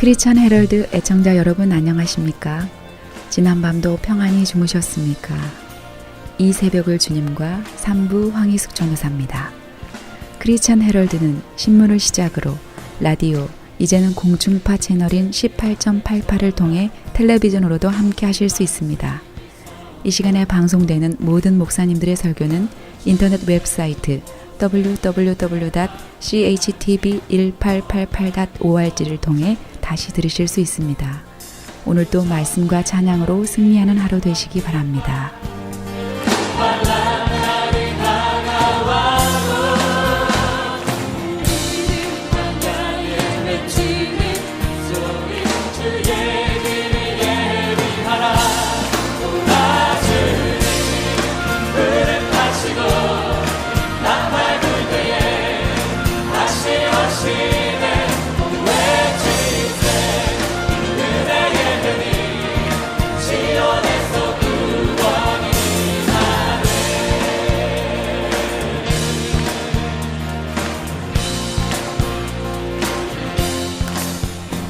크리스천 헤럴드 애청자 여러분 안녕하십니까? 지난밤도 평안히 주무셨습니까? 이 새벽을 주님과 3부 황희숙 전도사입니다. 크리스천 헤럴드는 신문을 시작으로 라디오, 이제는 공중파 채널인 18.88을 통해 텔레비전으로도 함께 하실 수 있습니다. 이 시간에 방송되는 모든 목사님들의 설교는 인터넷 웹사이트 www.chtv1888.org를 통해 다시 들으실 수 있습니다. 오늘도 말씀과 찬양으로 승리하는 하루 되시기 바랍니다.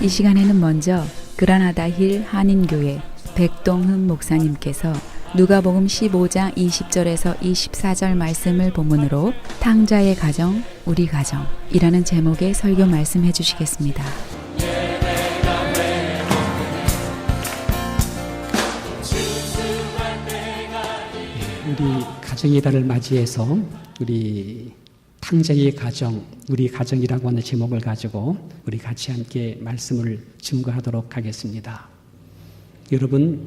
이 시간에는 먼저 그라나다 힐 한인교회 백동흠 목사님께서 누가복음 15장 20절에서 24절 말씀을 본문으로 탕자의 가정, 우리 가정이라는 제목의 설교 말씀해 주시겠습니다. 우리 가정의 달을 맞이해서 우리 탕자의 가정, 우리 가정이라고 하는 제목을 가지고 우리 같이 함께 말씀을 증거하도록 하겠습니다. 여러분,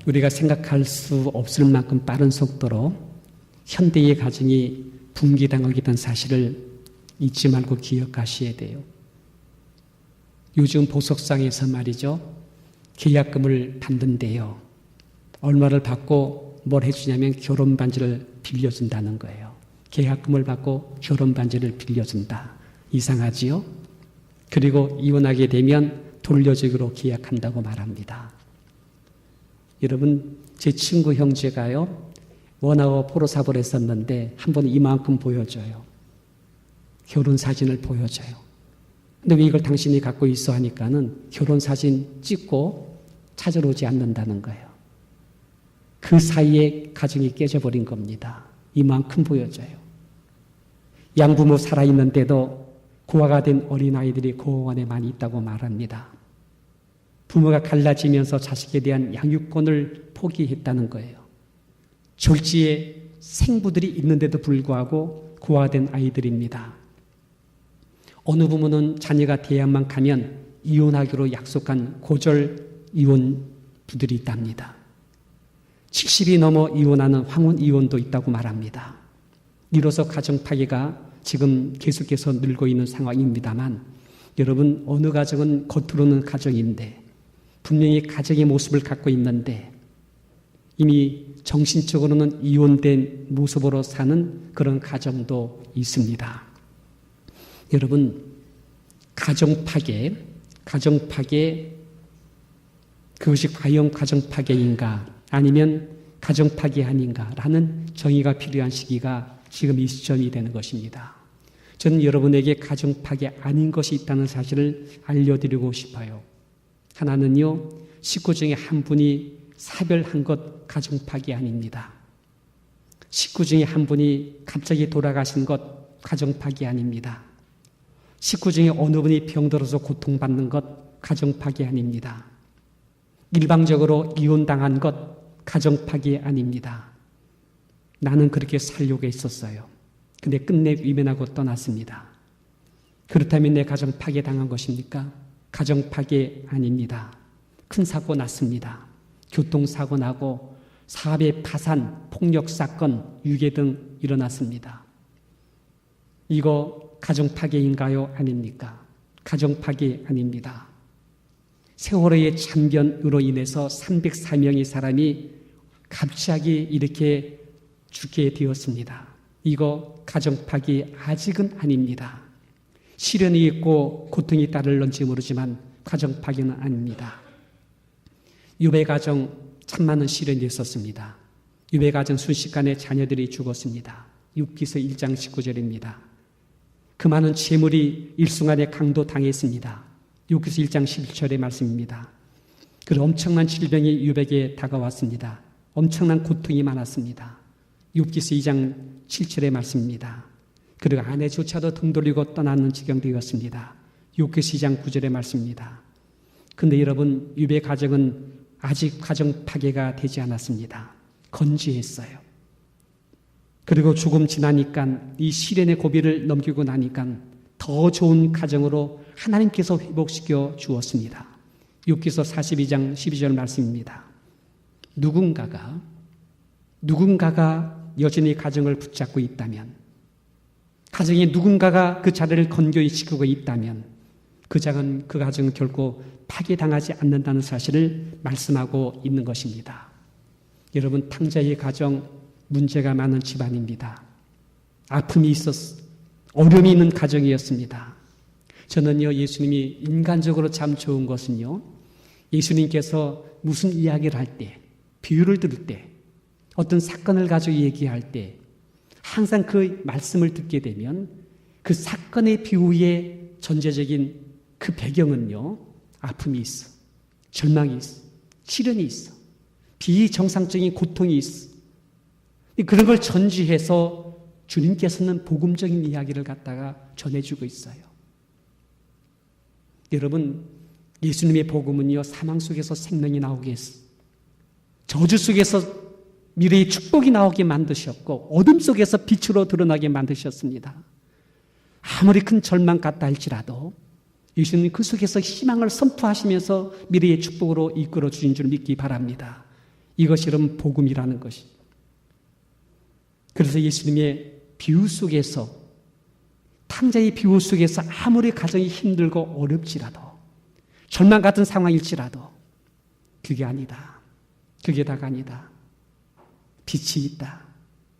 우리가 생각할 수 없을 만큼 빠른 속도로 현대의 가정이 붕괴당하게 된 사실을 잊지 말고 기억하셔야 돼요. 요즘 보석상에서 말이죠, 계약금을 받는데요, 얼마를 받고 뭘 해주냐면 결혼 반지를 빌려준다는 거예요. 계약금을 받고 결혼 반지를 빌려준다. 이상하지요? 그리고 이혼하게 되면 돌려주기로 계약한다고 말합니다. 여러분, 제 친구 형제가요, 원하고 포로사업을 했었는데 한 번 이만큼 보여줘요. 결혼 사진을 보여줘요. 근데 왜 이걸 당신이 갖고 있어 하니까는 결혼 사진 찍고 찾아러 오지 않는다는 거예요. 그 사이에 가정이 깨져버린 겁니다. 이만큼 보여줘요. 양부모 살아있는데도 고아가 된 어린아이들이 고아원에 많이 있다고 말합니다. 부모가 갈라지면서 자식에 대한 양육권을 포기했다는 거예요. 졸지에 생부들이 있는데도 불구하고 고아된 아이들입니다. 어느 부모는 자녀가 대학만 가면 이혼하기로 약속한 고졸 이혼부들이 있답니다. 70이 넘어 이혼하는 황혼 이혼도 있다고 말합니다. 이로써 가정 파괴가 지금 계속해서 늘고 있는 상황입니다만, 여러분, 어느 가정은 겉으로는 가정인데 분명히 가정의 모습을 갖고 있는데 이미 정신적으로는 이혼된 모습으로 사는 그런 가정도 있습니다. 여러분, 가정 파괴, 그것이 과연 가정 파괴인가 아니면 가정 파괴 아닌가라는 정의가 필요한 시기가 지금 이 시점이 되는 것입니다. 저는 여러분에게 가정 파괴 아닌 것이 있다는 사실을 알려드리고 싶어요. 하나는요, 식구 중에 한 분이 사별한 것 가정 파괴 아닙니다. 식구 중에 한 분이 갑자기 돌아가신 것 가정 파괴 아닙니다. 식구 중에 어느 분이 병들어서 고통받는 것 가정 파괴 아닙니다. 일방적으로 이혼당한 것 가정 파괴 아닙니다. 나는 그렇게 살려고 했었어요. 근데 끝내 위면하고 떠났습니다. 그렇다면 내 가정 파괴당한 것입니까? 가정 파괴 아닙니다. 큰 사고 났습니다. 교통사고 나고 사업의 파산, 폭력 사건, 유괴 등 일어났습니다. 이거 가정 파괴인가요? 아닙니까? 가정 파괴 아닙니다. 세월호의 참변으로 인해서 304명의 사람이 갑자기 이렇게 죽게 되었습니다. 이거 가정 파괴 아직은 아닙니다. 시련이 있고 고통이 따를런지 모르지만 가정 파괴는 아닙니다. 유배 가정 참 많은 시련이 있었습니다. 유배 가정 순식간에 자녀들이 죽었습니다. 욥기서 1장 19절입니다. 그 많은 재물이 일순간에 강도당했습니다. 욥기서 1장 11절의 말씀입니다. 그 엄청난 질병이 욥에게 다가왔습니다. 엄청난 고통이 많았습니다. 욥기서 2장 7절의 말씀입니다. 그리고 아내조차도 등 돌리고 떠나는 지경 되었습니다. 욥기서 2장 9절의 말씀입니다. 근데 여러분, 욥의 가정은 아직 가정 파괴가 되지 않았습니다. 건재했어요. 그리고 조금 지나니까 이 시련의 고비를 넘기고 나니까 더 좋은 가정으로 하나님께서 회복시켜 주었습니다. 욥기서 42장 12절 말씀입니다. 누군가가 여전히 가정을 붙잡고 있다면, 가정에 누군가가 그 자리를 건조히 지키고 있다면 그 가정은 결코 파괴당하지 않는다는 사실을 말씀하고 있는 것입니다. 여러분, 탕자의 가정 문제가 많은 집안입니다. 아픔이 있었어, 어려움이 있는 가정이었습니다. 저는요, 예수님이 인간적으로 참 좋은 것은요, 예수님께서 무슨 이야기를 할 때, 비유를 들을 때, 어떤 사건을 가지고 얘기할 때 항상 그 말씀을 듣게 되면 그 사건의 비유의 전제적인 그 배경은요, 아픔이 있어, 절망이 있어, 시련이 있어, 비정상적인 고통이 있어. 그런 걸 전제해서 주님께서는 복음적인 이야기를 갖다가 전해주고 있어요. 여러분, 예수님의 복음은요, 사망 속에서 생명이 나오게 했어, 저주 속에서 미래의 축복이 나오게 만드셨고, 어둠 속에서 빛으로 드러나게 만드셨습니다. 아무리 큰 절망 같다 할지라도 예수님 그 속에서 희망을 선포하시면서 미래의 축복으로 이끌어 주신 줄 믿기 바랍니다. 이것이 여러분 복음이라는 것이. 그래서 예수님의 비유 속에서, 탕자의 비유 속에서 아무리 가정이 힘들고 어렵지라도, 절망 같은 상황일지라도 그게 아니다, 그게 다가 아니다. 빛이 있다,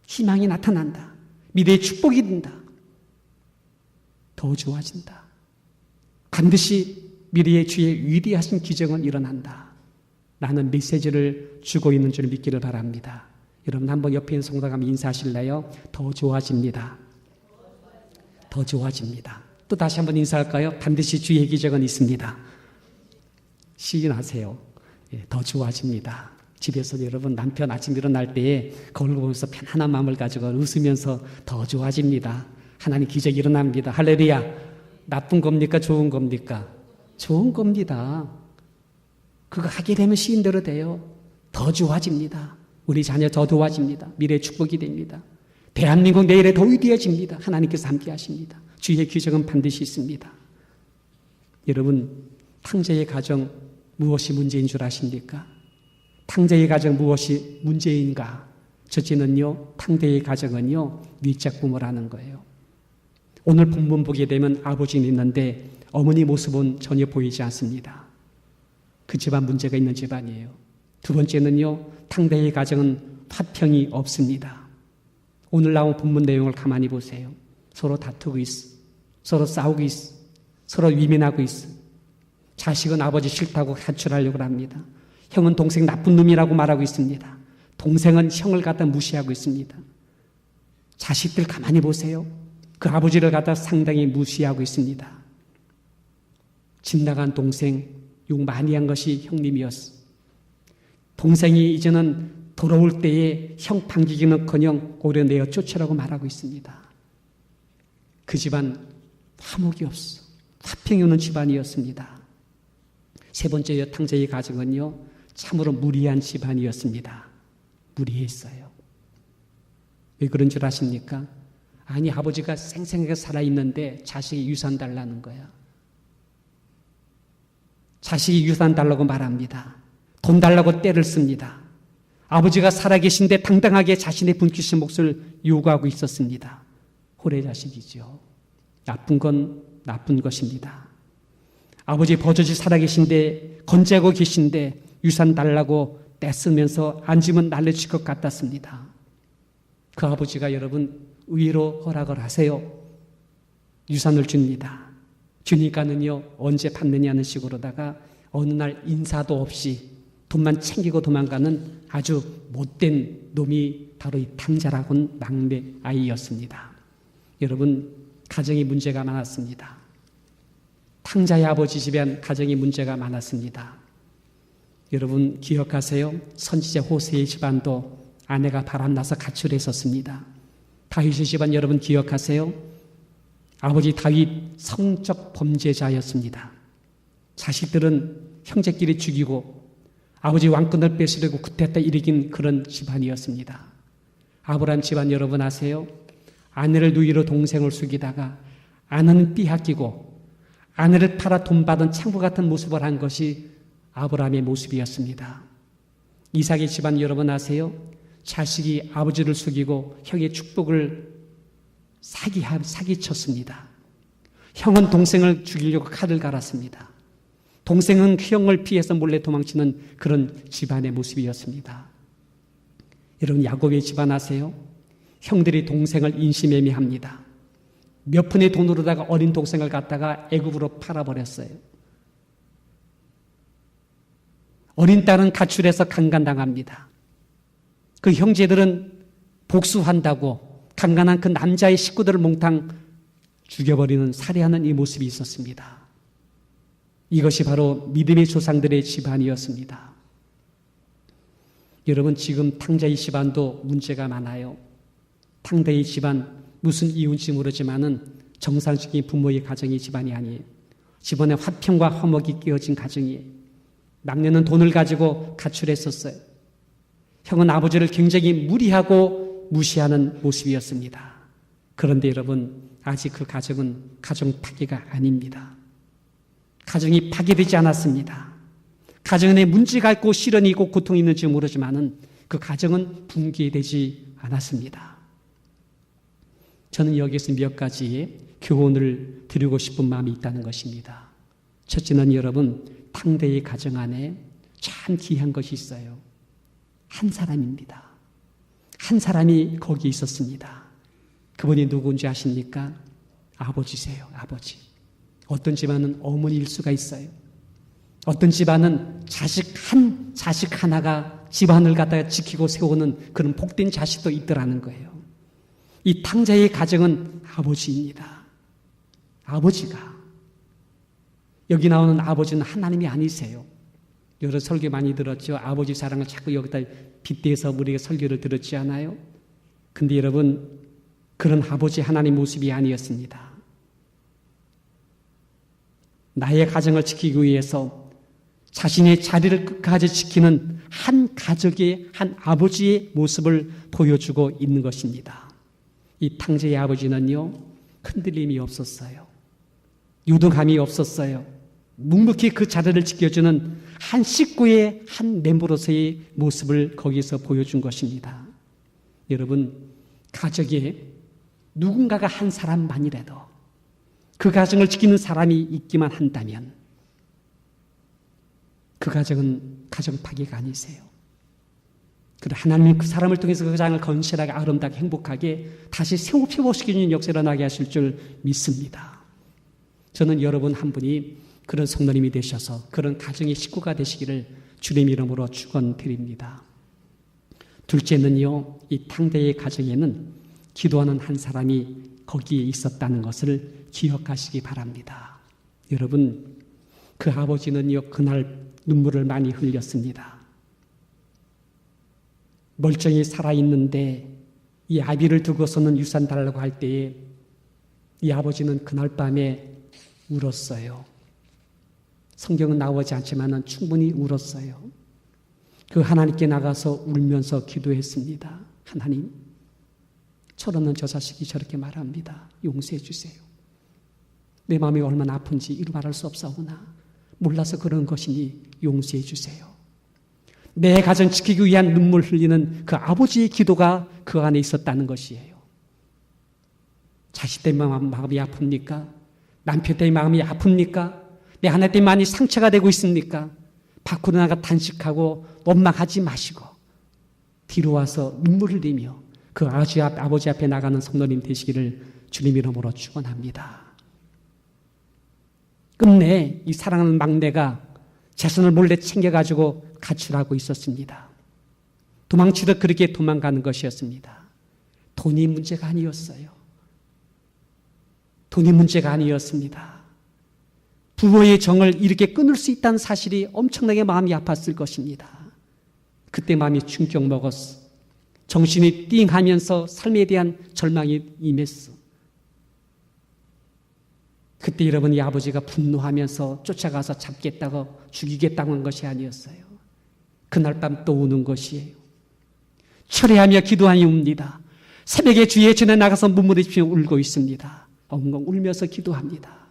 희망이 나타난다, 미래의 축복이 된다, 더 좋아진다, 반드시 미래의 주의 위대하신 기적은 일어난다 라는 메시지를 주고 있는 줄 믿기를 바랍니다. 여러분, 한번 옆에 있는 성도가 인사하실래요? 더 좋아집니다. 더 좋아집니다. 또 다시 한번 인사할까요? 반드시 주의 기적은 있습니다. 시인하세요. 더 좋아집니다. 집에서 여러분, 남편 아침 일어날 때에 거울 보면서 편안한 마음을 가지고 웃으면서 더 좋아집니다. 하나님 기적이 일어납니다. 할렐루야. 나쁜 겁니까? 좋은 겁니까? 좋은 겁니다. 그거 하게 되면 시인대로 돼요. 더 좋아집니다. 우리 자녀 더 좋아집니다. 미래의 축복이 됩니다. 대한민국 내일에 더 위대해집니다. 하나님께서 함께 하십니다. 주의 기적은 반드시 있습니다. 여러분, 탕자의 가정 무엇이 문제인 줄 아십니까? 탕자의 가정 무엇이 문제인가? 첫째는요, 탕자의 가정은요, 뉘짝 부모라는 거예요. 오늘 본문 보게 되면 아버지는 있는데 어머니 모습은 전혀 보이지 않습니다. 그 집안 문제가 있는 집안이에요. 두 번째는요, 탕자의 가정은 화평이 없습니다. 오늘 나온 본문 내용을 가만히 보세요. 서로 다투고 있어, 서로 싸우고 있어, 서로 위민하고 있어. 자식은 아버지 싫다고 가출하려고 합니다. 형은 동생 나쁜 놈이라고 말하고 있습니다. 동생은 형을 갖다 무시하고 있습니다. 자식들 가만히 보세요. 그 아버지를 갖다 상당히 무시하고 있습니다. 집 나간 동생 욕 많이 한 것이 형님이었어. 동생이 이제는 돌아올 때에 형 반기기는커녕 오히려 내어 쫓으라고 말하고 있습니다. 그 집안 화목이 없어, 화평이 오는 집안이었습니다. 세 번째 탕자의 가정은요, 참으로 무리한 집안이었습니다. 무리했어요. 왜 그런 줄 아십니까? 아니, 아버지가 생생하게 살아있는데 자식이 유산 달라는 거야. 자식이 유산 달라고 말합니다. 돈 달라고 떼를 씁니다. 아버지가 살아계신데 당당하게 자신의 분깃신 몫을 요구하고 있었습니다. 호래자식이죠. 나쁜 건 나쁜 것입니다. 아버지 버젓이 살아계신데, 건재하고 계신데 유산 달라고 떼쓰면서 앉으면 날려칠 것 같았습니다. 그 아버지가 여러분 의외로 허락을 하세요. 유산을 줍니다. 주니까는요, 언제 받느냐는 식으로다가 어느 날 인사도 없이 돈만 챙기고 도망가는 아주 못된 놈이 바로 이 탕자라고는 막내 아이였습니다. 여러분, 가정에 문제가 많았습니다. 탕자의 아버지 집엔 가정이 문제가 많았습니다. 여러분 기억하세요? 선지자 호세의 집안도 아내가 바람나서 가출했었습니다. 다윗의 집안 여러분 기억하세요? 아버지 다윗 성적 범죄자였습니다. 자식들은 형제끼리 죽이고 아버지 왕권을 뺏으려고 쿠데타 일으킨 그런 집안이었습니다. 아브라함 집안 여러분 아세요? 아내를 누이로 동생을 속이다가 아내는 빼앗기고 아내를 팔아 돈 받은 창부 같은 모습을 한 것이 아브라함의 모습이었습니다. 이삭의 집안 여러분 아세요? 자식이 아버지를 속이고 형의 축복을 사기쳤습니다. 형은 동생을 죽이려고 칼을 갈았습니다. 동생은 형을 피해서 몰래 도망치는 그런 집안의 모습이었습니다. 여러분 야곱의 집안 아세요? 형들이 동생을 인신매매합니다. 몇 푼의 돈으로다가 어린 동생을 갖다가 애굽으로 팔아버렸어요. 어린 딸은 가출해서 강간당합니다. 그 형제들은 복수한다고 강간한 그 남자의 식구들을 몽땅 죽여버리는 살해하는 이 모습이 있었습니다. 이것이 바로 믿음의 조상들의 집안이었습니다. 여러분 지금 탕자의 집안도 문제가 많아요. 탕자의 집안 무슨 이유인지 모르지만은 정상적인 부모의 가정이 집안이 아니에요. 집안에 화평과 화목이 끼어진 가정이에요. 막내는 돈을 가지고 가출했었어요. 형은 아버지를 굉장히 무리하고 무시하는 모습이었습니다. 그런데 여러분 아직 그 가정은 가정 파괴가 아닙니다. 가정이 파괴되지 않았습니다. 가정 안에 문제가 있고 시련이 있고 고통이 있는지 모르지만은 그 가정은 붕괴되지 않았습니다. 저는 여기서 몇 가지 교훈을 드리고 싶은 마음이 있다는 것입니다. 첫째는 여러분 탕대의 가정 안에 참 귀한 것이 있어요. 한 사람입니다. 한 사람이 거기 있었습니다. 그분이 누구인지 아십니까? 아버지세요. 아버지. 어떤 집안은 어머니일 수가 있어요. 어떤 집안은 자식 하나가 집안을 갖다가 지키고 세우는 그런 복된 자식도 있더라는 거예요. 이 탕자의 가정은 아버지입니다. 아버지가. 여기 나오는 아버지는 하나님이 아니세요. 여러 설교 많이 들었죠. 아버지 사랑을 자꾸 여기다 빗대서 우리가 설교를 들었지 않아요? 근데 여러분 그런 아버지 하나님 모습이 아니었습니다. 나의 가정을 지키기 위해서 자신의 자리를 끝까지 지키는 한 가족의 한 아버지의 모습을 보여주고 있는 것입니다. 이 탕자의 아버지는요 흔들림이 없었어요. 유동함이 없었어요. 묵묵히 그 자리를 지켜주는 한 식구의 한 멤버로서의 모습을 거기서 보여준 것입니다. 여러분 가족에 누군가가 한 사람만이라도 그 가정을 지키는 사람이 있기만 한다면 그 가정은 가정 파괴가 아니세요. 그리고 하나님이 그 사람을 통해서 그 가정을 건실하게 아름답게 행복하게 다시 회복시키는 역사를 나게 하실 줄 믿습니다. 저는 여러분 한 분이 그런 성도님이 되셔서 그런 가정의 식구가 되시기를 주님 이름으로 축원드립니다. 둘째는요, 이 탕대의 가정에는 기도하는 한 사람이 거기에 있었다는 것을 기억하시기 바랍니다. 여러분, 그 아버지는요, 그날 눈물을 많이 흘렸습니다. 멀쩡히 살아있는데 이 아비를 두고서는 유산 달라고 할 때에 이 아버지는 그날 밤에 울었어요. 성경은 나오지 않지만 충분히 울었어요. 그 하나님께 나가서 울면서 기도했습니다. 하나님, 철없는 저 자식이 저렇게 말합니다. 용서해 주세요. 내 마음이 얼마나 아픈지 이루 말할 수 없사오나 몰라서 그런 것이니 용서해 주세요. 내 가정 지키기 위한 눈물 흘리는 그 아버지의 기도가 그 안에 있었다는 것이에요. 자식 때문에 마음이 아픕니까? 남편 때문에 마음이 아픕니까? 내 하나 때문에 많이 상처가 되고 있습니까? 밖으로 나가 단식하고 원망하지 마시고 뒤로 와서 눈물 흘리며 그 아버지 앞에 나가는 성도님 되시기를 주님 이름으로 축원합니다. 끝내 이 사랑하는 막내가 자손을 몰래 챙겨가지고 가출하고 있었습니다. 도망치듯 그렇게 도망가는 것이었습니다. 돈이 문제가 아니었어요. 돈이 문제가 아니었습니다. 부모의 정을 이렇게 끊을 수 있다는 사실이 엄청나게 마음이 아팠을 것입니다. 그때 마음이 충격 먹었어. 정신이 띵하면서 삶에 대한 절망이 임했어. 그때 여러분이 아버지가 분노하면서 쫓아가서 잡겠다고 죽이겠다고 한 것이 아니었어요. 그날 밤 또 우는 것이에요. 철회하며 기도하니 웁니다. 새벽에 주의 전에 나가서 문무리치며 울고 있습니다. 엉엉 울면서 기도합니다.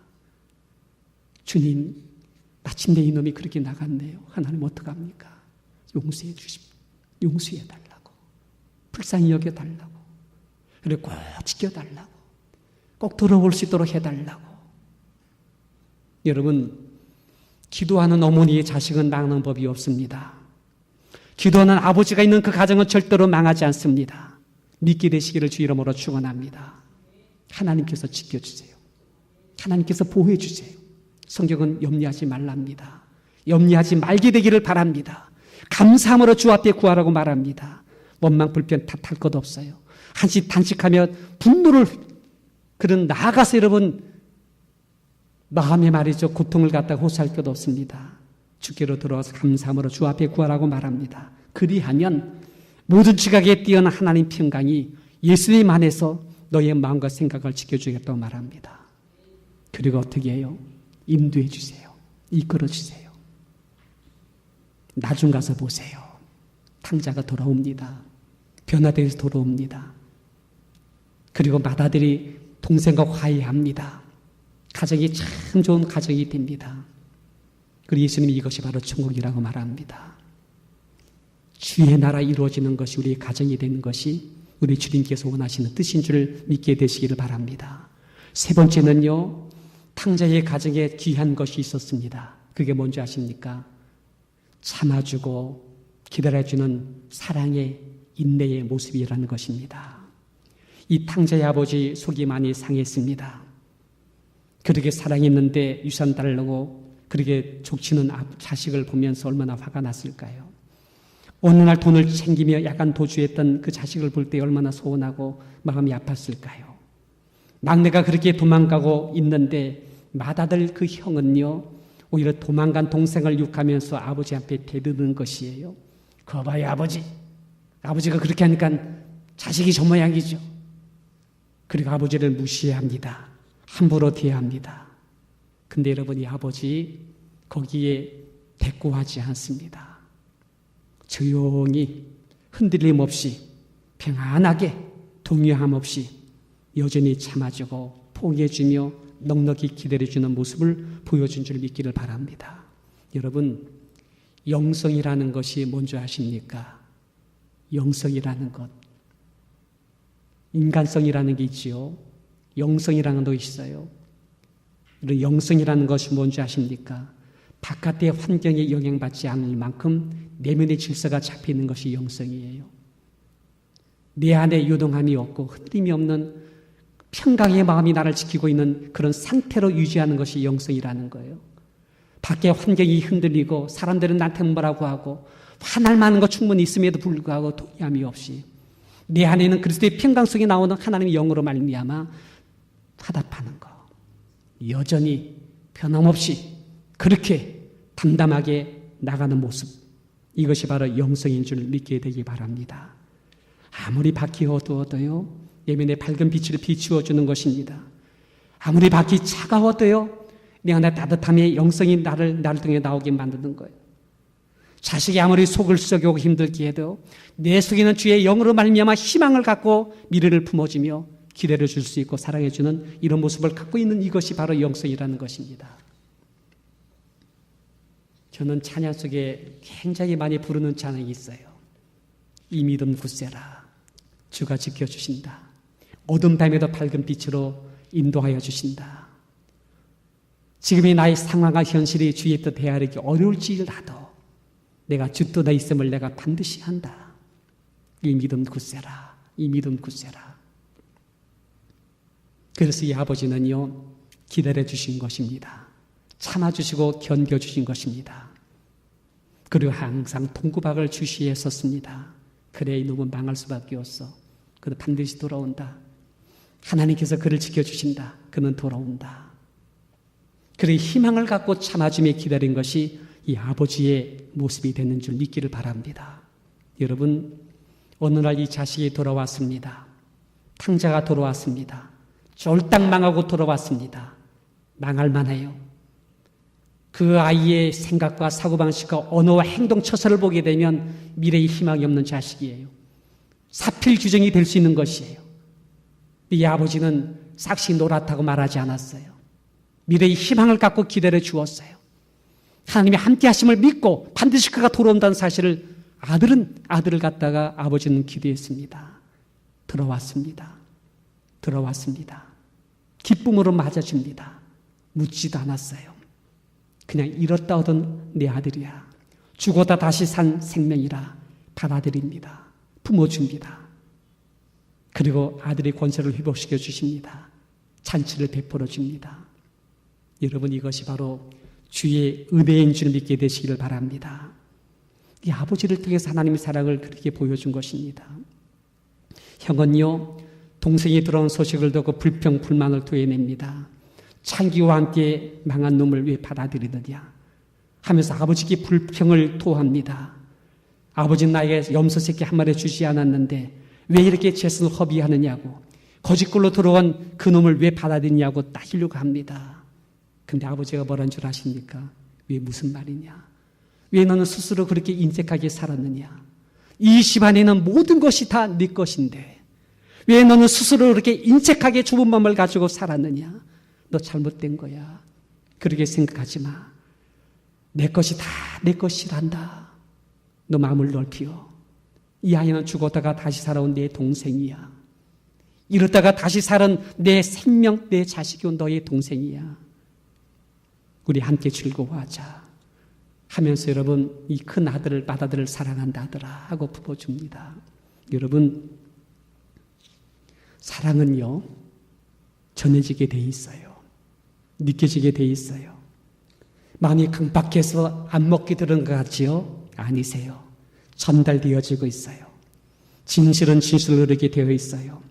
주님, 마침내 이놈이 그렇게 나갔네요. 하나님 어떡합니까? 용서해 주십시오. 용서해 달라고. 불쌍히 여겨달라고. 그리고 꼭 지켜달라고. 꼭 돌아올 수 있도록 해달라고. 여러분, 기도하는 어머니의 자식은 망하는 법이 없습니다. 기도하는 아버지가 있는 그 가정은 절대로 망하지 않습니다. 믿게 되시기를 주 이름으로 축원합니다. 하나님께서 지켜주세요. 하나님께서 보호해 주세요. 성경은 염려하지 말랍니다. 염려하지 말게 되기를 바랍니다. 감사함으로 주 앞에 구하라고 말합니다. 원망 불평 탓할 것 없어요. 한시 단식하며 분노를 그런 나아가서 여러분 마음에 말이죠. 고통을 갖다가 호소할 것 없습니다. 주께로 들어와서 감사함으로 주 앞에 구하라고 말합니다. 그리하면 모든 지각에 뛰어난 하나님 평강이 예수님 안에서 너의 마음과 생각을 지켜주겠다고 말합니다. 그리고 어떻게 해요? 인도해 주세요. 이끌어 주세요. 나중 가서 보세요. 탕자가 돌아옵니다. 변화되어서 돌아옵니다. 그리고 맏아들이 동생과 화해합니다. 가정이 참 좋은 가정이 됩니다. 그리고 예수님이 이것이 바로 천국이라고 말합니다. 주의 나라 이루어지는 것이 우리의 가정이 되는 것이 우리 주님께서 원하시는 뜻인 줄 믿게 되시기를 바랍니다. 세 번째는요, 탕자의 가정에 귀한 것이 있었습니다. 그게 뭔지 아십니까? 참아주고 기다려주는 사랑의 인내의 모습이라는 것입니다. 이 탕자의 아버지 속이 많이 상했습니다. 그렇게 사랑했는데 유산 달라고 그렇게 족치는 자식을 보면서 얼마나 화가 났을까요? 어느 날 돈을 챙기며 약간 도주했던 그 자식을 볼 때 얼마나 소원하고 마음이 아팠을까요? 막내가 그렇게 도망가고 있는데 맏아들 그 형은요, 오히려 도망간 동생을 욕하면서 아버지 앞에 대드는 것이에요. 그거 봐요, 아버지. 아버지가 그렇게 하니까 자식이 저 모양이죠. 그리고 아버지를 무시합니다. 함부로 대합니다. 근데 여러분, 이 아버지 거기에 대꾸하지 않습니다. 조용히 흔들림 없이 평안하게 동요함 없이 여전히 참아주고 포기해주며 넉넉히 기다려주는 모습을 보여준 줄 믿기를 바랍니다. 여러분, 영성이라는 것이 뭔지 아십니까? 영성이라는 것. 인간성이라는 게 있지요. 영성이라는 것도 있어요. 이런 영성이라는 것이 뭔지 아십니까? 바깥의 환경에 영향받지 않을 만큼 내면의 질서가 잡히는 것이 영성이에요. 내 안에 요동함이 없고 흔들림이 없는 평강의 마음이 나를 지키고 있는 그런 상태로 유지하는 것이 영성이라는 거예요. 밖의 환경이 흔들리고 사람들은 나한테 뭐라고 하고 화날 만한 거 충분히 있음에도 불구하고 동의함이 없이 내 안에는 그리스도의 평강 속에 나오는 하나님의 영으로 말미암아 화답하는 거. 여전히 변함없이 그렇게 담담하게 나가는 모습. 이것이 바로 영성인 줄 믿게 되기 바랍니다. 아무리 밖이 어두워도요, 내면의 밝은 빛을 비추어주는 것입니다. 아무리 밖이 차가워도요, 내 안에 따뜻함의 영성이 나를 통해 나오게 만드는 거예요. 자식이 아무리 속을 썩이고 힘들게 해도 내 속에는 주의 영으로 말미암아 희망을 갖고 미래를 품어주며 기다려줄 수 있고 사랑해주는 이런 모습을 갖고 있는 이것이 바로 영성이라는 것입니다. 저는 찬양 속에 굉장히 많이 부르는 찬양이 있어요. 이 믿음 굳세라. 주가 지켜주신다. 어둠 밤에도 밝은 빛으로 인도하여 주신다. 지금의 나의 상황과 현실이 주의 뜻 헤아리기 어려울지라도 내가 주 뜻에 있음을 내가 반드시 한다. 이 믿음 굳세라. 이 믿음 굳세라. 그래서 이 아버지는요, 기다려주신 것입니다. 참아주시고 견뎌주신 것입니다. 그리고 항상 통구박을 주시해 섰습니다. 그래 이놈은 망할 수밖에 없어. 그는 반드시 돌아온다. 하나님께서 그를 지켜주신다. 그는 돌아온다. 그리고 희망을 갖고 참아주며 기다린 것이 이 아버지의 모습이 되는 줄 믿기를 바랍니다. 여러분, 어느 날 이 자식이 돌아왔습니다. 탕자가 돌아왔습니다. 쫄딱 망하고 돌아왔습니다. 망할 만해요. 그 아이의 생각과 사고방식과 언어와 행동 처사를 보게 되면 미래의 희망이 없는 자식이에요. 사필 규정이 될 수 있는 것이에요. 이 아버지는 싹시 놀았다고 말하지 않았어요. 미래의 희망을 갖고 기다려 주었어요. 하나님의 함께 하심을 믿고 반드시 그가 돌아온다는 사실을 아들을 갖다가 아버지는 기도했습니다. 들어왔습니다. 기쁨으로 맞아줍니다. 묻지도 않았어요. 그냥 잃었다 얻은 내 아들이야. 죽었다 다시 산 생명이라 받아들입니다. 품어줍니다. 그리고 아들의 권세를 회복시켜 주십니다. 잔치를 베풀어 줍니다. 여러분, 이것이 바로 주의 은혜인 줄 믿게 되시기를 바랍니다. 이 아버지를 통해서 하나님의 사랑을 그렇게 보여준 것입니다. 형은요, 동생이 들어온 소식을 듣고 불평, 불만을 토해냅니다. 창기와 함께 망한 놈을 왜 받아들이느냐 하면서 아버지께 불평을 토합니다. 아버지는 나에게 염소 새끼 한 마리 주지 않았는데 왜 이렇게 재산을 허비하느냐고, 거짓골로 들어온 그 놈을 왜 받아들이냐고 따지려고 합니다. 근데 아버지가 뭐라는 줄 아십니까? 왜 무슨 말이냐? 왜 너는 스스로 그렇게 인색하게 살았느냐? 이 집안에는 모든 것이 다 네 것인데 왜 너는 스스로 그렇게 인색하게 좁은 마음을 가지고 살았느냐? 너 잘못된 거야. 그렇게 생각하지 마. 내 것이 다 내 것이란다. 너 마음을 넓히어. 이 아이는 죽었다가 다시 살아온 내 동생이야. 이렇다가 다시 살은 내 생명, 내 자식이 온 너의 동생이야. 우리 함께 즐거워하자 하면서 여러분, 이 큰 아들을 맏아들을 사랑한다 아들아 하고 품어줍니다. 여러분, 사랑은요 전해지게 돼 있어요. 느껴지게 돼 있어요. 마음이 강박해서 안 먹게 들은 것 같지요? 아니세요. 전달되어지고 있어요. 진실은 진실로 이렇게 되어 있어요.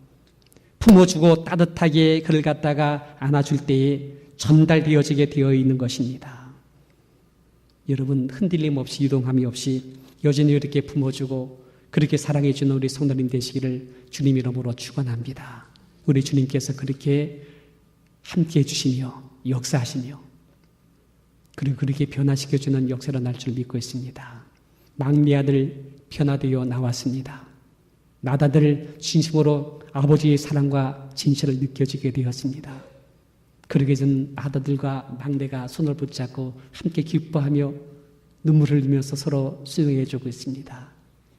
품어주고 따뜻하게 그를 갖다가 안아줄 때에 전달되어지게 되어 있는 것입니다. 여러분, 흔들림 없이 유동함이 없이 여전히 이렇게 품어주고 그렇게 사랑해주는 우리 성도님 되시기를 주님 이름으로 축원합니다. 우리 주님께서 그렇게 함께해 주시며 역사하시며 그리고 그렇게 변화시켜주는 역사로 날 줄 믿고 있습니다. 막내 아들 변화되어 나왔습니다. 맏아들 진심으로 아버지의 사랑과 진실을 느껴지게 되었습니다. 그러게 전 아들들과 막내가 손을 붙잡고 함께 기뻐하며 눈물을 흘리면서 서로 수용해 주고 있습니다.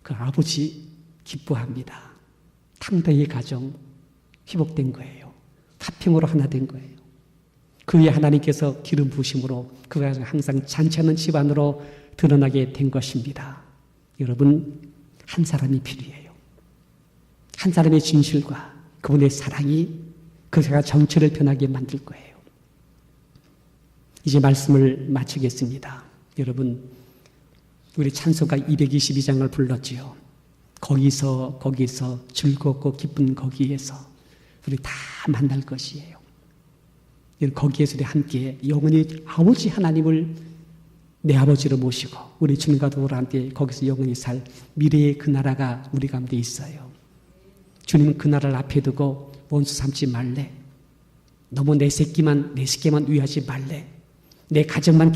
그 아버지 기뻐합니다. 탕당의 가정 회복된 거예요. 화평으로 하나 된 거예요. 그 위에 하나님께서 기름 부으심으로 그 가정 항상 잔치하는 집안으로 드러나게 된 것입니다. 여러분, 한 사람이 필요해요. 한 사람의 진실과 그분의 사랑이 그 제가 정체를 변하게 만들 거예요. 이제 말씀을 마치겠습니다. 여러분, 우리 찬송가 222장을 불렀지요. 거기서 즐겁고 기쁜 거기에서 우리 다 만날 것이에요. 거기에서 우리 함께 영원히 아버지 하나님을 내 아버지로 모시고 우리 주님과 더불어 함께 거기서 영원히 살 미래의 그 나라가 우리 가운데 있어요. 주님은 그 나라를 앞에 두고 원수 삼지 말래. 너무 내 새끼만 위하지 말래. 내 가정만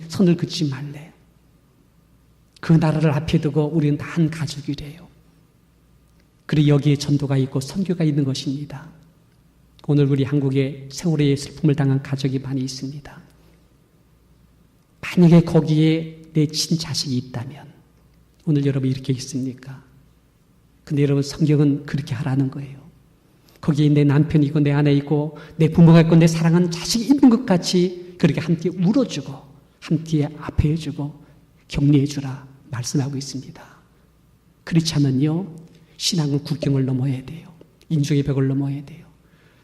선을 긋지 말래. 그 나라를 앞에 두고 우리는 다 한 가족이래요. 그리고 여기에 전도가 있고 선교가 있는 것입니다. 오늘 우리 한국에 세월의 슬픔을 당한 가족이 많이 있습니다. 만약에 거기에 내 친자식이 있다면 오늘 여러분 이렇게 있습니까? 근데 여러분, 성경은 그렇게 하라는 거예요. 거기에 내 남편이 있고 내 아내 있고 내 부모가 있고 내 사랑하는 자식이 있는 것 같이 그렇게 함께 울어주고 함께 아파해주고 격려해주라 말씀하고 있습니다. 그렇지 않으면요, 신앙은 국경을 넘어야 돼요. 인종의 벽을 넘어야 돼요.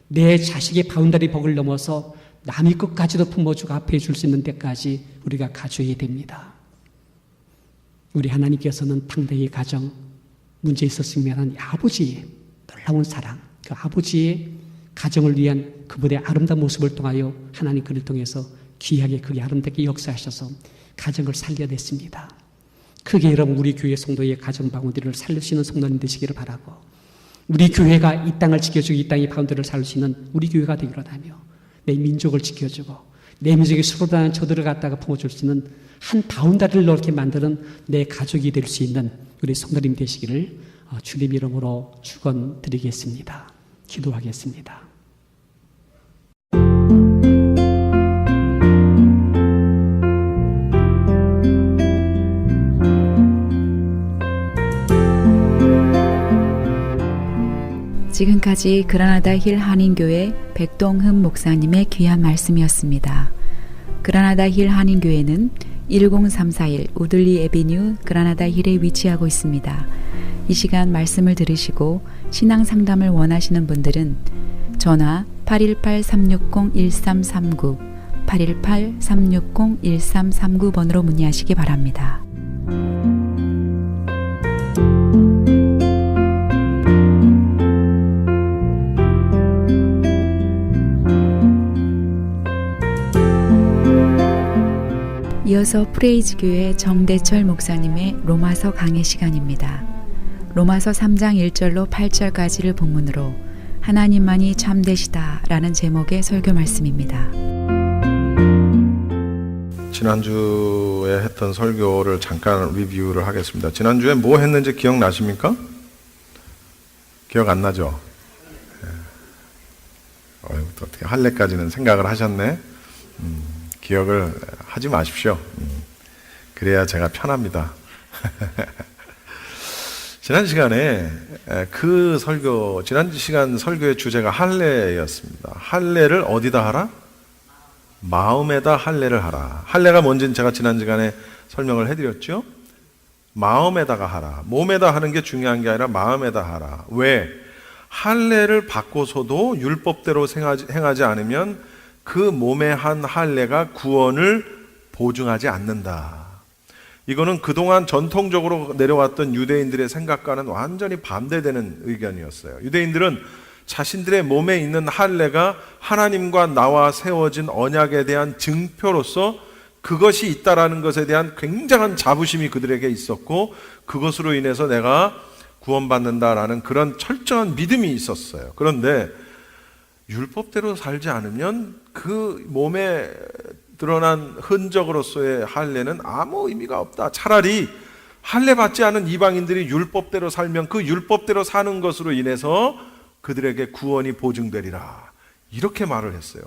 내 자식의 바운다리 벽을 넘어서 남의 것까지도 품어주고 아파해줄 수 있는 데까지 우리가 가져야 됩니다. 우리 하나님께서는 당대의 가정, 문제 있었으면 아버지의 놀라운 사랑, 그 아버지의 가정을 위한 그분의 아름다운 모습을 통하여 하나님 그를 통해서 귀하게 그게 아름답게 역사하셔서 가정을 살려냈습니다. 크게 여러분 우리 교회 성도의 가정 바운드를 살릴 수 있는 성도님 되시기를 바라고, 우리 교회가 이 땅을 지켜주고 이 땅의 바운드를 살릴 수 있는 우리 교회가 되기로 하며, 내 민족을 지켜주고 내 민족의 수로다는 저들을 갖다가 품어줄 수 있는 한 바운다리를 넓게 만드는 내 가족이 될 수 있는 우리 성도님 되시기를 주님 이름으로 축원드리겠습니다. 기도하겠습니다. 지금까지 그라나다 힐 한인교회 백동흠 목사님의 귀한 말씀이었습니다. 그라나다 힐 한인교회는 10341 우들리 애비뉴 그라나다 힐에 위치하고 있습니다. 이 시간 말씀을 들으시고 신앙 상담을 원하시는 분들은 전화 818-360-1339 818-360-1339번으로 문의하시기 바랍니다. 이어서 프레이즈교회 정대철 목사님의 로마서 강해 시간입니다. 로마서 3장 1절로 8절까지를 본문으로 하나님만이 참되시다 라는 제목의 설교 말씀입니다. 지난주에 했던 설교를 잠깐 리뷰를 하겠습니다. 지난주에 뭐 했는지 기억나십니까? 기억 안 나죠? 어떻게 할례까지는 생각을 하셨네? 기억을 하지 마십시오. 그래야 제가 편합니다. 지난 시간에 지난 시간 설교의 주제가 할례였습니다. 할례를 어디다 하라? 마음에다 할례를 하라. 할례가 뭔지는 제가 지난 시간에 설명을 해드렸죠. 마음에다가 하라. 몸에다 하는 게 중요한 게 아니라 마음에다 하라. 왜? 할례를 받고서도 율법대로 행하지 않으면 그 몸에 한 할례가 구원을 보증하지 않는다. 이거는 그동안 전통적으로 내려왔던 유대인들의 생각과는 완전히 반대되는 의견이었어요. 유대인들은 자신들의 몸에 있는 할례가 하나님과 나와 세워진 언약에 대한 증표로서 그것이 있다라는 것에 대한 굉장한 자부심이 그들에게 있었고, 그것으로 인해서 내가 구원받는다라는 그런 철저한 믿음이 있었어요. 그런데 율법대로 살지 않으면 그 몸에 드러난 흔적으로서의 할례는 아무 의미가 없다. 차라리 할례 받지 않은 이방인들이 율법대로 살면 그 율법대로 사는 것으로 인해서 그들에게 구원이 보증되리라. 이렇게 말을 했어요.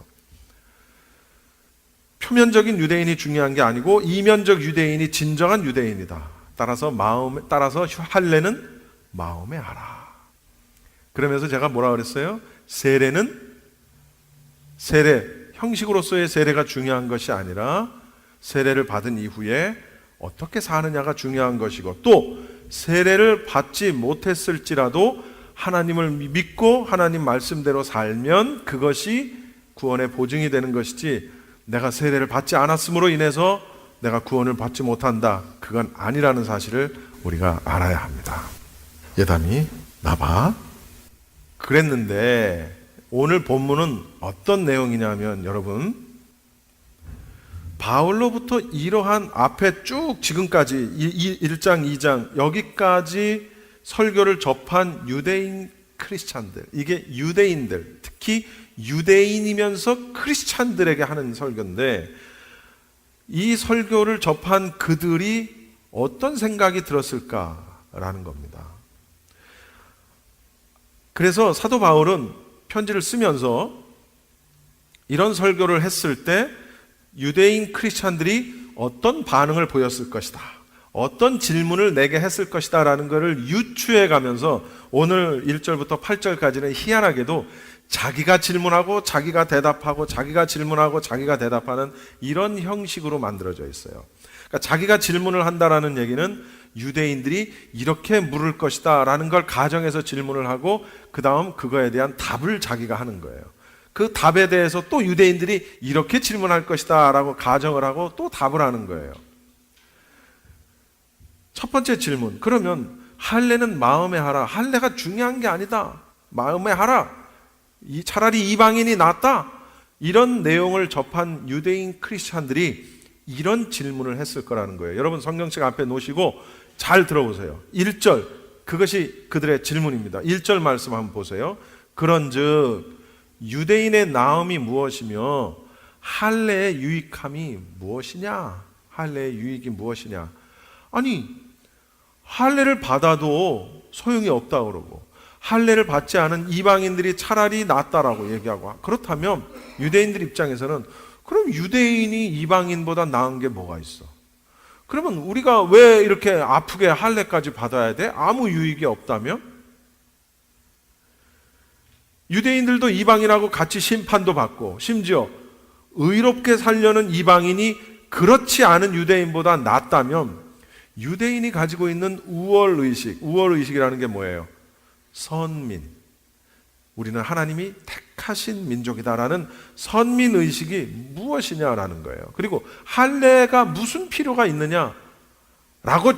표면적인 유대인이 중요한 게 아니고 이면적 유대인이 진정한 유대인이다. 따라서 할례는 마음에 하라. 그러면서 제가 뭐라 그랬어요? 세례, 형식으로서의 세례가 중요한 것이 아니라 세례를 받은 이후에 어떻게 사느냐가 중요한 것이고, 또 세례를 받지 못했을지라도 하나님을 믿고 하나님 말씀대로 살면 그것이 구원의 보증이 되는 것이지, 내가 세례를 받지 않았음으로 인해서 내가 구원을 받지 못한다, 그건 아니라는 사실을 우리가 알아야 합니다. 예담이 나봐. 그랬는데 오늘 본문은 어떤 내용이냐면, 여러분, 바울로부터 이러한 앞에 쭉 지금까지 1장, 2장 여기까지 설교를 접한 유대인 크리스찬들, 이게 유대인들, 특히 유대인이면서 크리스찬들에게 하는 설교인데, 이 설교를 접한 그들이 어떤 생각이 들었을까라는 겁니다. 그래서 사도 바울은 편지를 쓰면서 이런 설교를 했을 때 유대인 크리스찬들이 어떤 반응을 보였을 것이다, 어떤 질문을 내게 했을 것이다 라는 것을 유추해 가면서 오늘 1절부터 8절까지는 희한하게도 자기가 질문하고 자기가 대답하고 자기가 질문하고 자기가 대답하는 이런 형식으로 만들어져 있어요. 그러니까 자기가 질문을 한다라는 얘기는 유대인들이 이렇게 물을 것이다 라는 걸 가정해서 질문을 하고 그 다음 그거에 대한 답을 자기가 하는 거예요. 그 답에 대해서 또 유대인들이 이렇게 질문할 것이다 라고 가정을 하고 또 답을 하는 거예요. 첫 번째 질문, 그러면 할례는 마음에 하라. 할례가 중요한 게 아니다. 마음에 하라. 차라리 이방인이 낫다. 이런 내용을 접한 유대인 크리스찬들이 이런 질문을 했을 거라는 거예요. 여러분 성경책 앞에 놓으시고 잘 들어보세요. 1절, 그것이 그들의 질문입니다. 1절 말씀 한번 보세요. 그런즉 유대인의 나음이 무엇이며 할례의 유익함이 무엇이냐? 할례의 유익이 무엇이냐? 아니, 할례를 받아도 소용이 없다 그러고 할례를 받지 않은 이방인들이 차라리 낫다라고 얘기하고, 그렇다면 유대인들 입장에서는 그럼 유대인이 이방인보다 나은 게 뭐가 있어? 그러면 우리가 왜 이렇게 아프게 할례까지 받아야 돼? 아무 유익이 없다면? 유대인들도 이방인하고 같이 심판도 받고 심지어 의롭게 살려는 이방인이 그렇지 않은 유대인보다 낫다면 유대인이 가지고 있는 우월의식, 우월의식이라는 게 뭐예요? 선민, 우리는 하나님이 택하신 민족이다라는 선민의식이 무엇이냐라는 거예요. 그리고 할례가 무슨 필요가 있느냐라고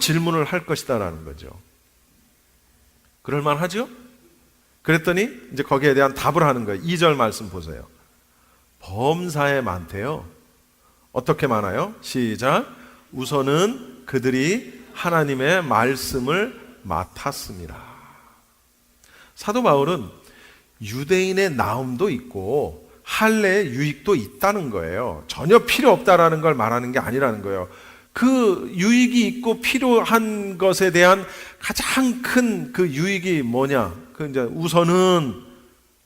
질문을 할 것이다라는 거죠. 그럴만하죠? 그랬더니 이제 거기에 대한 답을 하는 거예요. 2절 말씀 보세요. 범사에 많대요. 어떻게 많아요? 시작. 우선은 그들이 하나님의 말씀을 맡았습니다. 사도 바울은 유대인의 나음도 있고 할례의 유익도 있다는 거예요. 전혀 필요 없다라는 걸 말하는 게 아니라는 거예요. 그 유익이 있고 필요한 것에 대한 가장 큰 그 유익이 뭐냐? 그 이제 우선은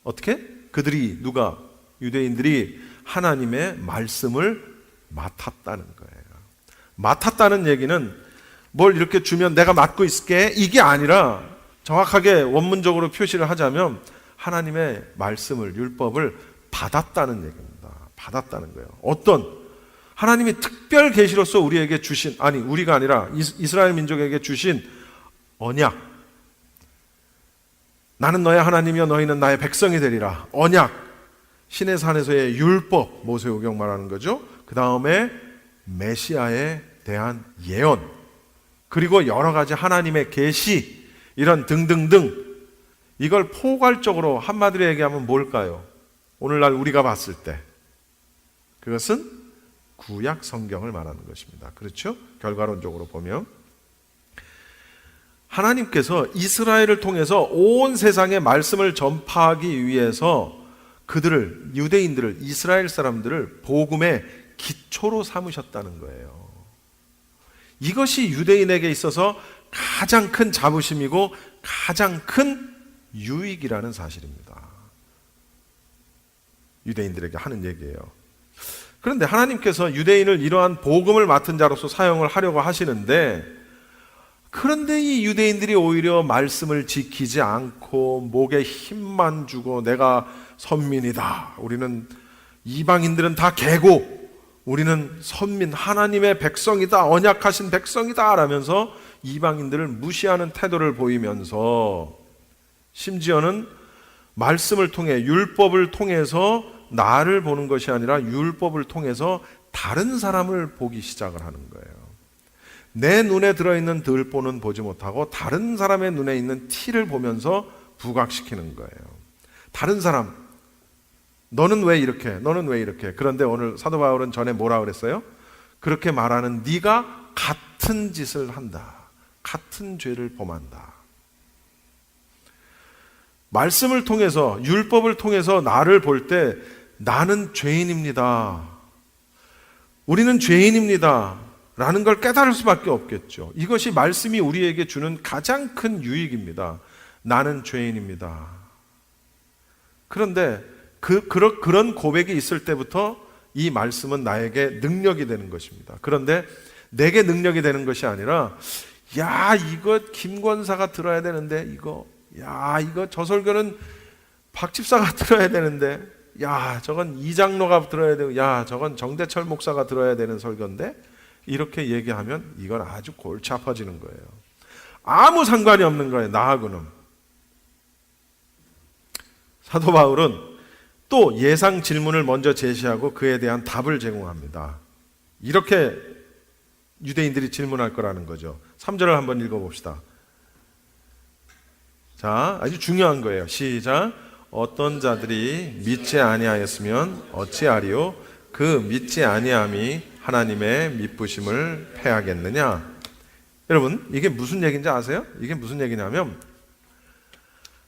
어떻게? 그들이 누가? 유대인들이 하나님의 말씀을 맡았다는 거예요. 맡았다는 얘기는 뭘 이렇게 주면 내가 맡고 있을게 이게 아니라 정확하게 원문적으로 표시를 하자면 하나님의 말씀을, 율법을 받았다는 얘기입니다. 받았다는 거예요. 어떤 하나님이 특별 계시로서 우리에게 주신, 아니 우리가 아니라 이스라엘 민족에게 주신 언약, 나는 너의 하나님이여 너희는 나의 백성이 되리라. 언약, 신의 산에서의 율법, 모세오경 말하는 거죠. 그 다음에 메시아에 대한 예언, 그리고 여러 가지 하나님의 계시, 이런 등등등, 이걸 포괄적으로 한마디로 얘기하면 뭘까요? 오늘날 우리가 봤을 때 그것은 구약 성경을 말하는 것입니다. 그렇죠? 결과론적으로 보면 하나님께서 이스라엘을 통해서 온 세상에 말씀을 전파하기 위해서 그들을, 유대인들을, 이스라엘 사람들을 복음의 기초로 삼으셨다는 거예요. 이것이 유대인에게 있어서 가장 큰 자부심이고 가장 큰 유익이라는 사실입니다. 유대인들에게 하는 얘기예요. 그런데 하나님께서 유대인을 이러한 복음을 맡은 자로서 사용을 하려고 하시는데, 그런데 이 유대인들이 오히려 말씀을 지키지 않고 목에 힘만 주고 내가 선민이다, 우리는 이방인들은 다 개고 우리는 선민, 하나님의 백성이다, 언약하신 백성이다 라면서 이방인들을 무시하는 태도를 보이면서 심지어는 말씀을 통해, 율법을 통해서 나를 보는 것이 아니라 율법을 통해서 다른 사람을 보기 시작을 하는 거예요. 내 눈에 들어있는 들보는 보지 못하고 다른 사람의 눈에 있는 티를 보면서 부각시키는 거예요. 다른 사람, 너는 왜 이렇게, 너는 왜 이렇게. 그런데 오늘 사도 바울은 전에 뭐라 그랬어요? 그렇게 말하는 네가 같은 짓을 한다, 같은 죄를 범한다. 말씀을 통해서, 율법을 통해서 나를 볼 때 나는 죄인입니다, 우리는 죄인입니다 라는 걸 깨달을 수밖에 없겠죠. 이것이 말씀이 우리에게 주는 가장 큰 유익입니다. 나는 죄인입니다. 그런데 그런 고백이 있을 때부터 이 말씀은 나에게 능력이 되는 것입니다. 그런데 내게 능력이 되는 것이 아니라, 야, 이거 김권사가 들어야 되는데, 이거 저 설교는 박 집사가 들어야 되는데, 야, 저건 이장로가 들어야 되고, 야, 저건 정대철 목사가 들어야 되는 설교인데, 이렇게 얘기하면 이건 아주 골치 아파지는 거예요. 아무 상관이 없는 거예요, 나하고는. 사도 바울은 또 예상 질문을 먼저 제시하고 그에 대한 답을 제공합니다. 이렇게 유대인들이 질문할 거라는 거죠. 3절을 한번 읽어봅시다. 자, 아주 중요한 거예요. 시작. 어떤 자들이 믿지 아니하였으면 어찌하리요? 그 믿지 아니함이 하나님의 미쁘심을 패하겠느냐? 여러분, 이게 무슨 얘기인지 아세요? 이게 무슨 얘기냐면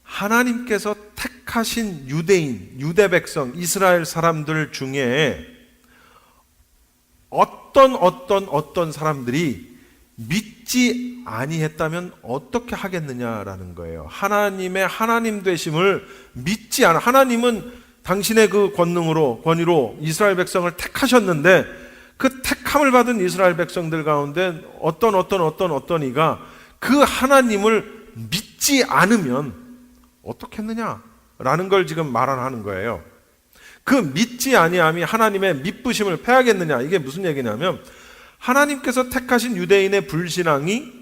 하나님께서 택하신 유대인, 유대 백성, 이스라엘 사람들 중에 어떤 사람들이 믿지 아니했다면 어떻게 하겠느냐라는 거예요. 하나님의 하나님 되심을 믿지 않아. 하나님은 당신의 그 권위로 이스라엘 백성을 택하셨는데 그 택함을 받은 이스라엘 백성들 가운데 어떤 이가 그 하나님을 믿지 않으면 어떻게 했느냐라는 걸 지금 말하는 거예요. 그 믿지 아니함이 하나님의 미쁘심을 패하겠느냐. 이게 무슨 얘기냐면 하나님께서 택하신 유대인의 불신앙이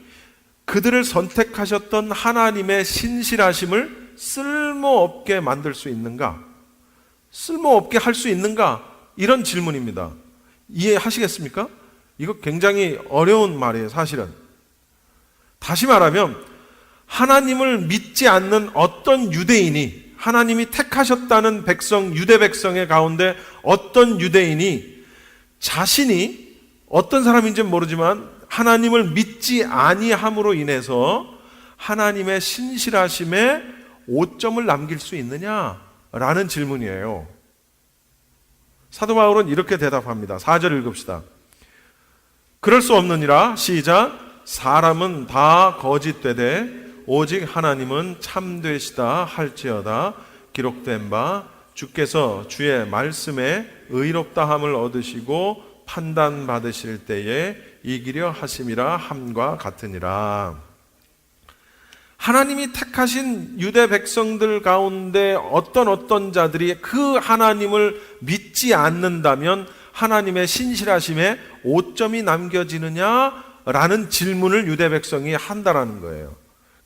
그들을 선택하셨던 하나님의 신실하심을 쓸모없게 만들 수 있는가? 쓸모없게 할 수 있는가? 이런 질문입니다. 이해하시겠습니까? 이거 굉장히 어려운 말이에요, 사실은. 다시 말하면 하나님을 믿지 않는 어떤 유대인이 하나님이 택하셨다는 백성, 유대 백성의 가운데 어떤 유대인이 자신이 어떤 사람인지는 모르지만 하나님을 믿지 아니함으로 인해서 하나님의 신실하심에 오점을 남길 수 있느냐라는 질문이에요. 사도 바울은 이렇게 대답합니다. 4절 읽읍시다. 그럴 수 없느니라. 시작. 사람은 다 거짓되되 오직 하나님은 참되시다 할지어다. 기록된 바 주께서 주의 말씀에 의롭다함을 얻으시고 판단받으실 때에 이기려 하심이라 함과 같으니라. 하나님이 택하신 유대 백성들 가운데 어떤 자들이 그 하나님을 믿지 않는다면 하나님의 신실하심에 오점이 남겨지느냐라는 질문을 유대 백성이 한다라는 거예요.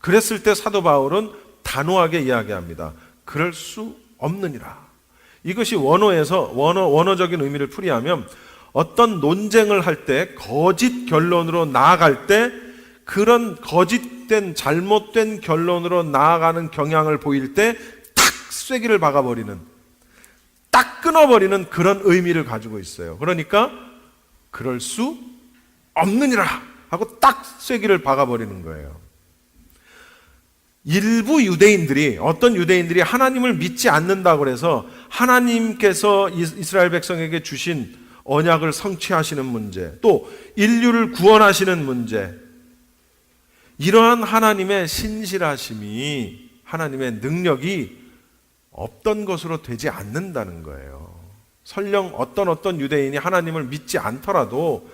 그랬을 때 사도 바울은 단호하게 이야기합니다. 그럴 수 없느니라. 이것이 원어적인 의미를 풀이하면 어떤 논쟁을 할 때 거짓 결론으로 나아갈 때 그런 거짓된 잘못된 결론으로 나아가는 경향을 보일 때 탁 쐐기를 박아버리는, 딱 끊어버리는 그런 의미를 가지고 있어요. 그러니까 그럴 수 없느니라 하고 딱 쐐기를 박아버리는 거예요. 일부 유대인들이, 어떤 유대인들이 하나님을 믿지 않는다고 해서 하나님께서 이스라엘 백성에게 주신 언약을 성취하시는 문제, 또 인류를 구원하시는 문제, 이러한 하나님의 신실하심이, 하나님의 능력이 없던 것으로 되지 않는다는 거예요. 설령 어떤 유대인이 하나님을 믿지 않더라도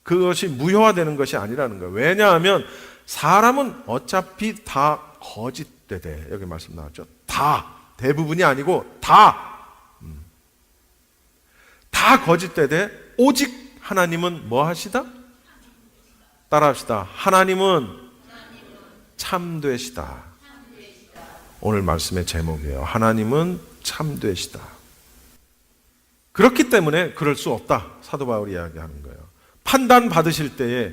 그것이 무효화되는 것이 아니라는 거예요. 왜냐하면 사람은 어차피 다 거짓되되, 여기 말씀 나왔죠. 다, 대부분이 아니고 다 거짓되되 오직 하나님은 뭐 하시다? 따라합시다. 하나님은 참되시다. 오늘 말씀의 제목이에요. 하나님은 참되시다. 그렇기 때문에 그럴 수 없다. 사도 바울이 이야기하는 거예요. 판단 받으실 때에,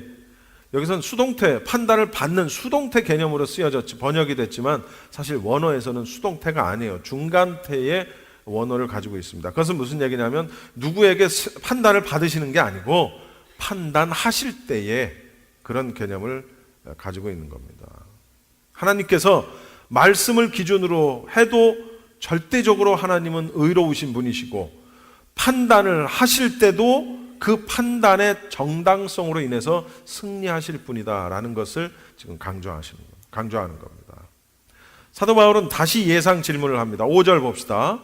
여기서는 수동태, 판단을 받는 수동태 개념으로 쓰여졌지, 번역이 됐지만 사실 원어에서는 수동태가 아니에요. 중간태의 원어를 가지고 있습니다. 그것은 무슨 얘기냐면 누구에게 판단을 받으시는 게 아니고 판단하실 때에 그런 개념을 가지고 있는 겁니다. 하나님께서 말씀을 기준으로 해도 절대적으로 하나님은 의로우신 분이시고, 판단을 하실 때도 그 판단의 정당성으로 인해서 승리하실 분이다라는 것을 지금 강조하는 겁니다. 사도 바울은 다시 예상 질문을 합니다. 5절 봅시다.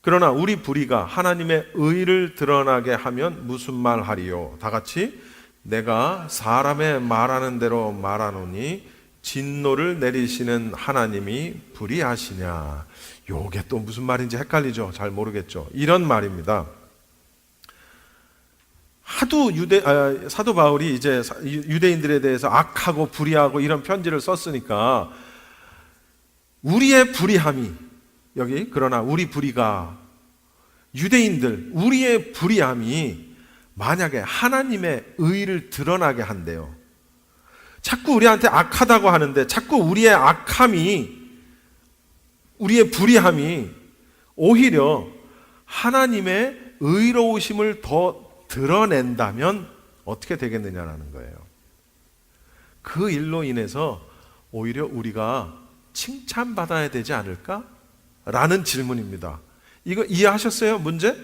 그러나 우리 불의가 하나님의 의를 드러나게 하면 무슨 말 하리요? 다 같이. 내가 사람의 말하는 대로 말하노니 진노를 내리시는 하나님이 불의하시냐? 요게 또 무슨 말인지 헷갈리죠? 잘 모르겠죠? 이런 말입니다. 하도 사도 바울이 이제 유대인들에 대해서 악하고 불의하고 이런 편지를 썼으니까 우리의 불의함이, 여기 그러나 우리 불의가, 유대인들 우리의 불의함이 만약에 하나님의 의를 드러나게 한대요. 자꾸 우리한테 악하다고 하는데 자꾸 우리의 악함이 우리의 불의함이 오히려 하나님의 의로우심을 더 드러낸다면 어떻게 되겠느냐라는 거예요. 그 일로 인해서 오히려 우리가 칭찬받아야 되지 않을까? 라는 질문입니다. 이거 이해하셨어요? 문제?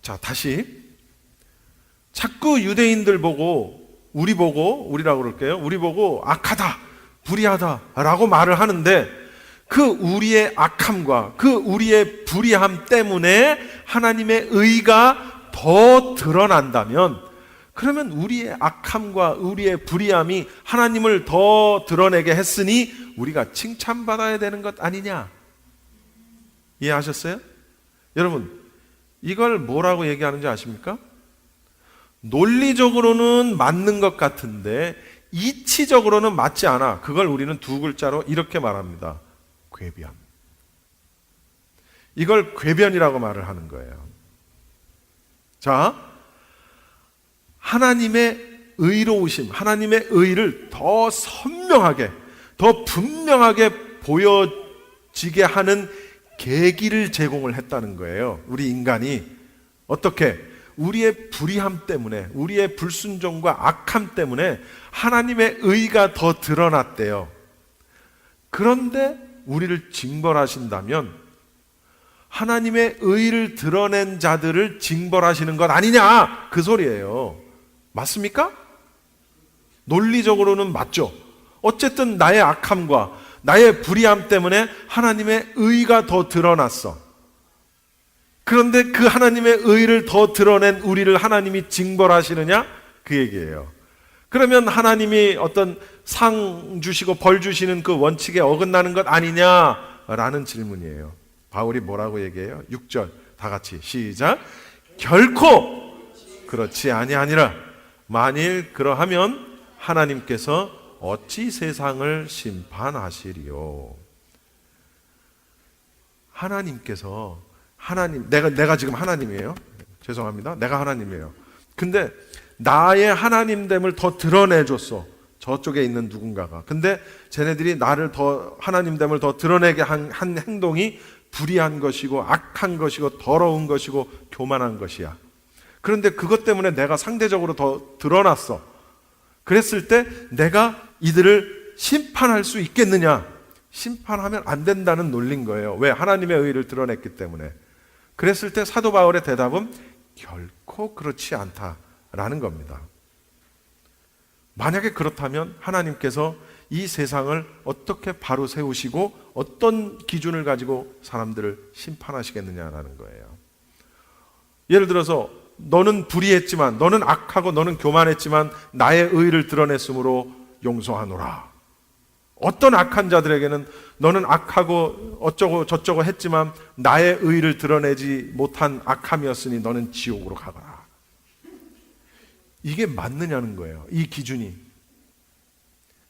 자, 다시. 자꾸 유대인들 보고, 우리라고 그럴게요. 우리 보고 악하다, 불의하다 라고 말을 하는데 그 우리의 악함과 그 우리의 불의함 때문에 하나님의 의가 더 드러난다면 그러면 우리의 악함과 우리의 불의함이 하나님을 더 드러내게 했으니 우리가 칭찬받아야 되는 것 아니냐? 이해하셨어요? 여러분, 이걸 뭐라고 얘기하는지 아십니까? 논리적으로는 맞는 것 같은데 이치적으로는 맞지 않아. 그걸 우리는 두 글자로 이렇게 말합니다. 궤변. 이걸 궤변이라고 말을 하는 거예요. 자, 하나님의 의로우심, 하나님의 의를 더 선명하게, 더 분명하게 보여지게 하는 계기를 제공을 했다는 거예요. 우리 인간이 어떻게? 우리의 불의함 때문에, 우리의 불순종과 악함 때문에 하나님의 의가 더 드러났대요. 그런데 우리를 징벌하신다면 하나님의 의를 드러낸 자들을 징벌하시는 것 아니냐? 그 소리예요. 맞습니까? 논리적으로는 맞죠. 어쨌든 나의 악함과 나의 불의함 때문에 하나님의 의가 더 드러났어. 그런데 그 하나님의 의를 더 드러낸 우리를 하나님이 징벌하시느냐? 그 얘기예요. 그러면 하나님이 어떤 상 주시고 벌 주시는 그 원칙에 어긋나는 것 아니냐라는 질문이에요. 바울이 뭐라고 얘기해요? 6절 다 같이 시작. 결코 그렇지 아니하니라. 만일 그러하면 하나님께서 어찌 세상을 심판하시리요. 하나님께서 내가 지금 하나님이에요. 죄송합니다. 내가 하나님이에요. 근데 나의 하나님됨을 더 드러내줬어. 저쪽에 있는 누군가가. 근데 쟤네들이 나를 더 하나님됨을 더 드러내게 한 행동이 불의한 것이고 악한 것이고 더러운 것이고 교만한 것이야. 그런데 그것 때문에 내가 상대적으로 더 드러났어. 그랬을 때 내가 이들을 심판할 수 있겠느냐? 심판하면 안 된다는 논리인 거예요. 왜? 하나님의 의를 드러냈기 때문에. 그랬을 때 사도 바울의 대답은 결코 그렇지 않다라는 겁니다. 만약에 그렇다면 하나님께서 이 세상을 어떻게 바로 세우시고 어떤 기준을 가지고 사람들을 심판하시겠느냐라는 거예요. 예를 들어서 너는 불의했지만, 너는 악하고 너는 교만했지만 나의 의를 드러냈으므로 용서하노라. 어떤 악한 자들에게는 너는 악하고 어쩌고 저쩌고 했지만 나의 의를 드러내지 못한 악함이었으니 너는 지옥으로 가거라. 이게 맞느냐는 거예요. 이 기준이.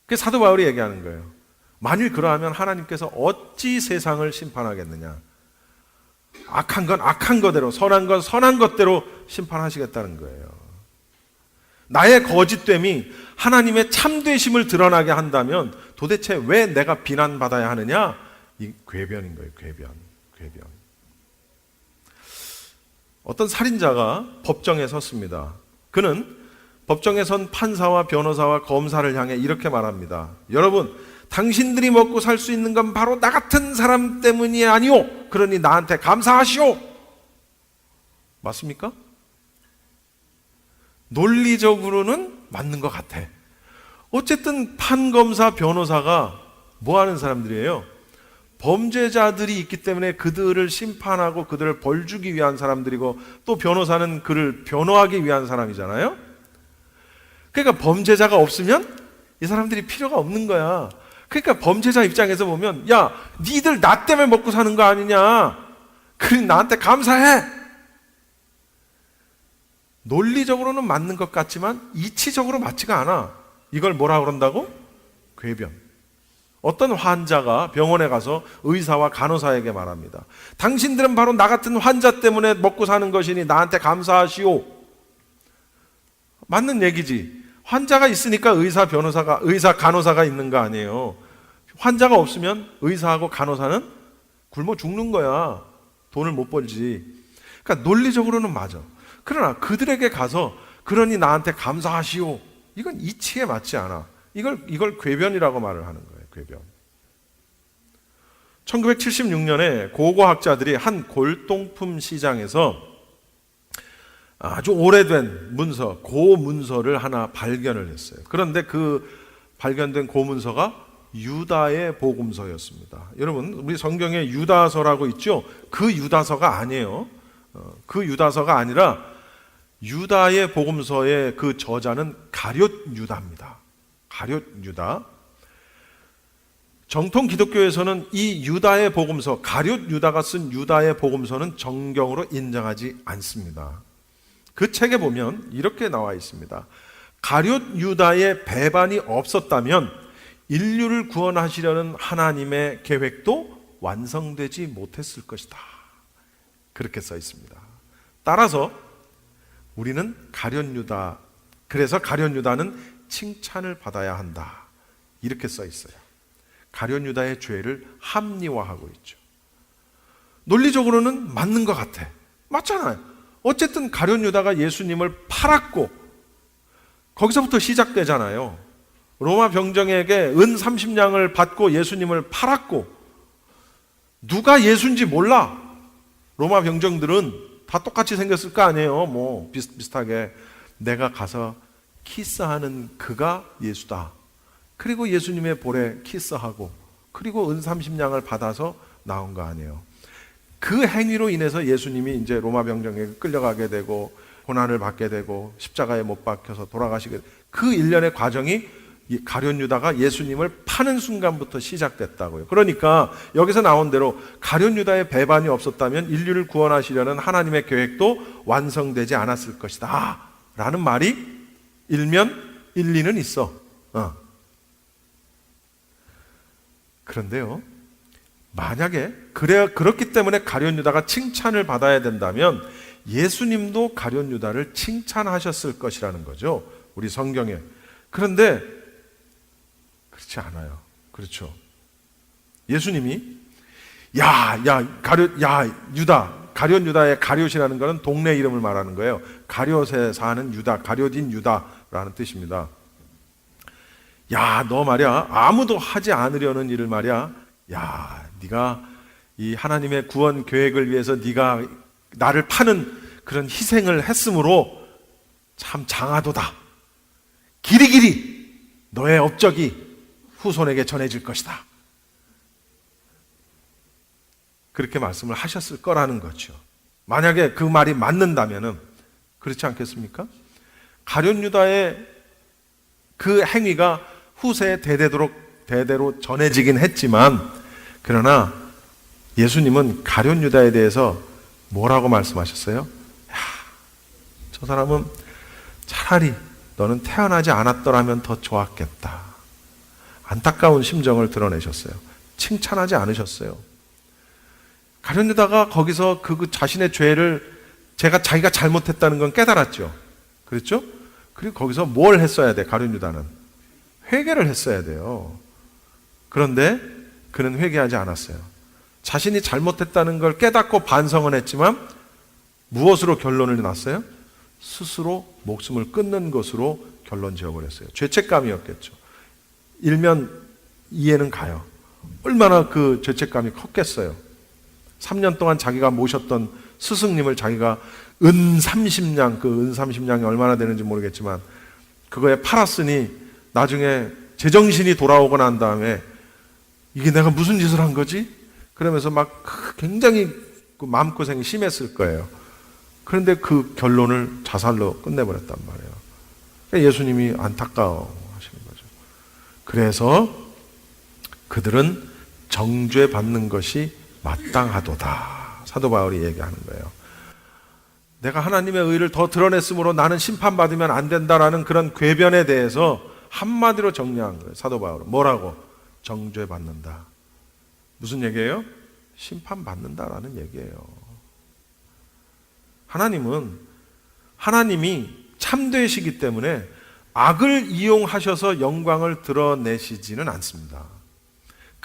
그게 사도 바울이 얘기하는 거예요. 만일 그러하면 하나님께서 어찌 세상을 심판하겠느냐. 악한 건 악한 것대로, 선한 건 선한 것대로 심판하시겠다는 거예요. 나의 거짓됨이 하나님의 참되심을 드러나게 한다면 도대체 왜 내가 비난받아야 하느냐? 이 궤변인 거예요. 궤변. 어떤 살인자가 법정에 섰습니다. 그는 법정에 선 판사와 변호사와 검사를 향해 이렇게 말합니다. 여러분, 당신들이 먹고 살 수 있는 건 바로 나 같은 사람 때문이 아니오. 그러니 나한테 감사하시오. 맞습니까? 논리적으로는 맞는 것 같아. 어쨌든 판검사, 변호사가 뭐 하는 사람들이에요? 범죄자들이 있기 때문에 그들을 심판하고 그들을 벌 주기 위한 사람들이고, 또 변호사는 그를 변호하기 위한 사람이잖아요. 그러니까 범죄자가 없으면 이 사람들이 필요가 없는 거야. 그러니까 범죄자 입장에서 보면, 야, 니들 나 때문에 먹고 사는 거 아니냐, 그래 나한테 감사해. 논리적으로는 맞는 것 같지만 이치적으로 맞지가 않아. 이걸 뭐라 그런다고? 궤변. 어떤 환자가 병원에 가서 의사와 간호사에게 말합니다. 당신들은 바로 나 같은 환자 때문에 먹고 사는 것이니 나한테 감사하시오. 맞는 얘기지. 환자가 있으니까 의사, 간호사가 있는 거 아니에요. 환자가 없으면 의사하고 간호사는 굶어 죽는 거야. 돈을 못 벌지. 그러니까 논리적으로는 맞아. 그러나 그들에게 가서 그러니 나한테 감사하시오. 이건 이치에 맞지 않아. 이걸 궤변이라고 말을 하는 거예요. 궤변. 1976년에 고고학자들이 한 골동품 시장에서 아주 오래된 문서, 고문서를 하나 발견을 했어요. 그런데 그 발견된 고문서가 유다의 복음서였습니다. 여러분, 우리 성경에 유다서라고 있죠? 그 유다서가 아니에요. 그 유다서가 아니라 유다의 복음서의 그 저자는 가룟 유다입니다. 가룟 유다. 정통 기독교에서는 이 유다의 복음서, 가룟 유다가 쓴 유다의 복음서는 정경으로 인정하지 않습니다. 그 책에 보면 이렇게 나와 있습니다. 가룟 유다의 배반이 없었다면 인류를 구원하시려는 하나님의 계획도 완성되지 못했을 것이다. 그렇게 써 있습니다. 따라서 우리는 가룟 유다, 그래서 가룟 유다는 칭찬을 받아야 한다. 이렇게 써 있어요. 가룟 유다의 죄를 합리화하고 있죠. 논리적으로는 맞는 것 같아. 맞잖아요. 어쨌든 가룟 유다가 예수님을 팔았고 거기서부터 시작되잖아요. 로마 병정에게 은 30냥을 받고 예수님을 팔았고 누가 예수인지 몰라. 로마 병정들은 다 똑같이 생겼을 거 아니에요. 뭐 비슷비슷하게 내가 가서 키스하는 그가 예수다. 그리고 예수님의 볼에 키스하고 그리고 은 30냥을 받아서 나온 거 아니에요. 그 행위로 인해서 예수님이 이제 로마 병정에게 끌려가게 되고 고난을 받게 되고 십자가에 못 박혀서 돌아가시게 되고 그 일련의 과정이 가룟 유다가 예수님을 파는 순간부터 시작됐다고요. 그러니까 여기서 나온 대로 가룟 유다의 배반이 없었다면 인류를 구원하시려는 하나님의 계획도 완성되지 않았을 것이다 라는 말이 일면 일리는 있어. 그런데요, 만약에 그렇기 때문에 가룟 유다가 칭찬을 받아야 된다면 예수님도 가룟 유다를 칭찬하셨을 것이라는 거죠. 우리 성경에. 그런데 그렇지 않아요. 그렇죠. 예수님이 유다, 가룟 유다의 가룟이라는 것은 동네 이름을 말하는 거예요. 가룟에 사는 유다, 가룟인 유다라는 뜻입니다. 야, 너 말이야, 아무도 하지 않으려는 일을 말이야, 야, 네가 이 하나님의 구원 계획을 위해서 네가 나를 파는 그런 희생을 했으므로 참 장하도다. 길이길이 너의 업적이 후손에게 전해질 것이다. 그렇게 말씀을 하셨을 거라는 거죠. 만약에 그 말이 맞는다면은 그렇지 않겠습니까? 가룟 유다의 그 행위가 후세에 대대로 전해지긴 했지만, 그러나 예수님은 가룟 유다에 대해서 뭐라고 말씀하셨어요? 야, 저 사람은 차라리 너는 태어나지 않았더라면 더 좋았겠다. 안타까운 심정을 드러내셨어요. 칭찬하지 않으셨어요. 가룟 유다가 거기서 그 자신의 죄를 자기가 잘못했다는 건 깨달았죠. 그렇죠? 그리고 거기서 뭘 했어야 돼? 가룟 유다는 회개를 했어야 돼요. 그런데 그는 회개하지 않았어요. 자신이 잘못했다는 걸 깨닫고 반성은 했지만 무엇으로 결론을 났어요? 스스로 목숨을 끊는 것으로 결론 지어버렸어요. 죄책감이었겠죠. 일면 이해는 가요. 얼마나 그 죄책감이 컸겠어요. 3년 동안 자기가 모셨던 스승님을 자기가 은 30냥, 그 은 30냥이 얼마나 되는지 모르겠지만 그거에 팔았으니 나중에 제정신이 돌아오고 난 다음에 이게 내가 무슨 짓을 한 거지? 그러면서 막 굉장히 그 마음고생이 심했을 거예요. 그런데 그 결론을 자살로 끝내버렸단 말이에요. 그러니까 예수님이 안타까워하시는 거죠. 그래서 그들은 정죄 받는 것이 마땅하도다. 사도 바울이 얘기하는 거예요. 내가 하나님의 의를 더 드러냈으므로 나는 심판받으면 안 된다라는 그런 궤변에 대해서 한마디로 정리한 거예요. 사도 바울은 뭐라고? 정죄 받는다. 무슨 얘기예요? 심판받는다라는 얘기예요. 하나님이 참되시기 때문에 악을 이용하셔서 영광을 드러내시지는 않습니다.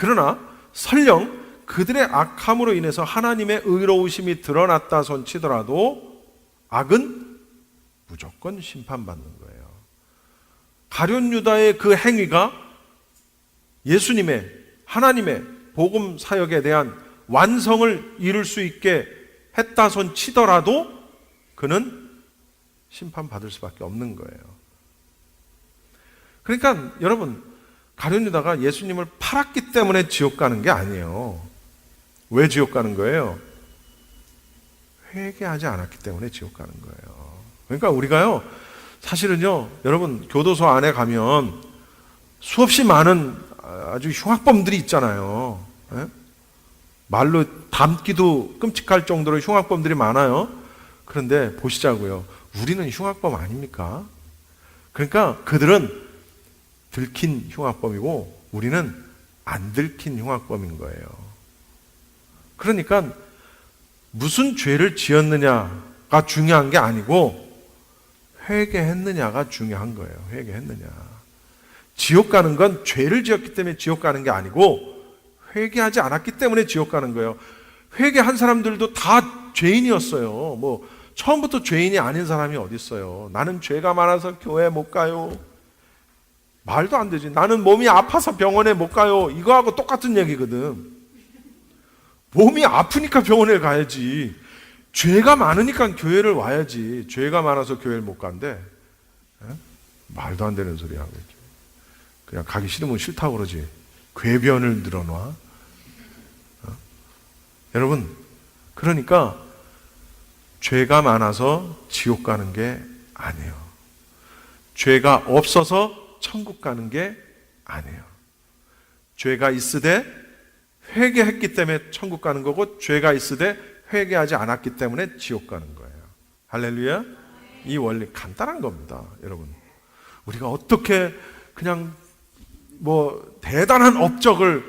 그러나 설령 그들의 악함으로 인해서 하나님의 의로우심이 드러났다 손치더라도 악은 무조건 심판받는 거예요. 가룟 유다의 그 행위가 예수님의 하나님의 복음 사역에 대한 완성을 이룰 수 있게 했다 손치더라도 그는 심판받을 수밖에 없는 거예요. 그러니까 여러분, 가룟 유다가 예수님을 팔았기 때문에 지옥 가는 게 아니에요. 왜 지옥 가는 거예요? 회개하지 않았기 때문에 지옥 가는 거예요. 그러니까 우리가요, 사실은요, 여러분, 교도소 안에 가면 수없이 많은 아주 흉악범들이 있잖아요. 예? 말로 담기도 끔찍할 정도로 흉악범들이 많아요. 그런데 보시자고요. 우리는 흉악범 아닙니까? 그러니까 그들은 들킨 흉악범이고 우리는 안 들킨 흉악범인 거예요. 그러니까 무슨 죄를 지었느냐가 중요한 게 아니고 회개했느냐가 중요한 거예요. 회개했느냐. 지옥 가는 건 죄를 지었기 때문에 지옥 가는 게 아니고 회개하지 않았기 때문에 지옥 가는 거예요. 회개한 사람들도 다 죄인이었어요. 뭐 처음부터 죄인이 아닌 사람이 어디 있어요. 나는 죄가 많아서 교회 못 가요. 말도 안 되지. 나는 몸이 아파서 병원에 못 가요. 이거하고 똑같은 얘기거든. 몸이 아프니까 병원에 가야지. 죄가 많으니까 교회를 와야지. 죄가 많아서 교회를 못 간대. 에? 말도 안 되는 소리 하고 있죠. 그냥 가기 싫으면 싫다고 그러지. 궤변을 늘어놔. 여러분, 그러니까 죄가 많아서 지옥 가는 게 아니에요. 죄가 없어서 천국 가는 게 아니에요. 죄가 있으되 회개했기 때문에 천국 가는 거고, 죄가 있으되 회개하지 않았기 때문에 지옥 가는 거예요. 할렐루야. 이 원리 간단한 겁니다, 여러분. 우리가 어떻게 그냥 뭐 대단한 업적을,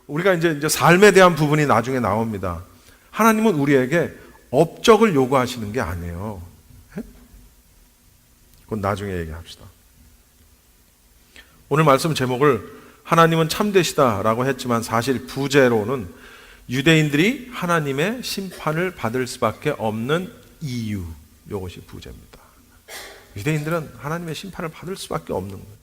우리가 이제 삶에 대한 부분이 나중에 나옵니다. 하나님은 우리에게 업적을 요구하시는 게 아니에요. 그건 나중에 얘기합시다. 오늘 말씀 제목을 하나님은 참되시다라고 했지만 사실 부제로는 유대인들이 하나님의 심판을 받을 수밖에 없는 이유, 이것이 부제입니다. 유대인들은 하나님의 심판을 받을 수밖에 없는 거예요.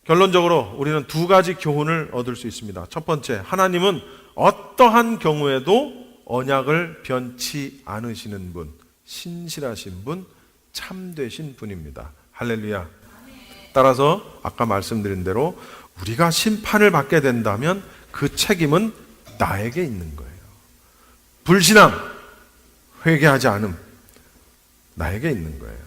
결론적으로 우리는 두 가지 교훈을 얻을 수 있습니다. 첫 번째, 하나님은 어떠한 경우에도 언약을 변치 않으시는 분, 신실하신 분, 참되신 분입니다. 할렐루야. 따라서 아까 말씀드린 대로 우리가 심판을 받게 된다면 그 책임은 나에게 있는 거예요. 불신앙, 회개하지 않음, 나에게 있는 거예요.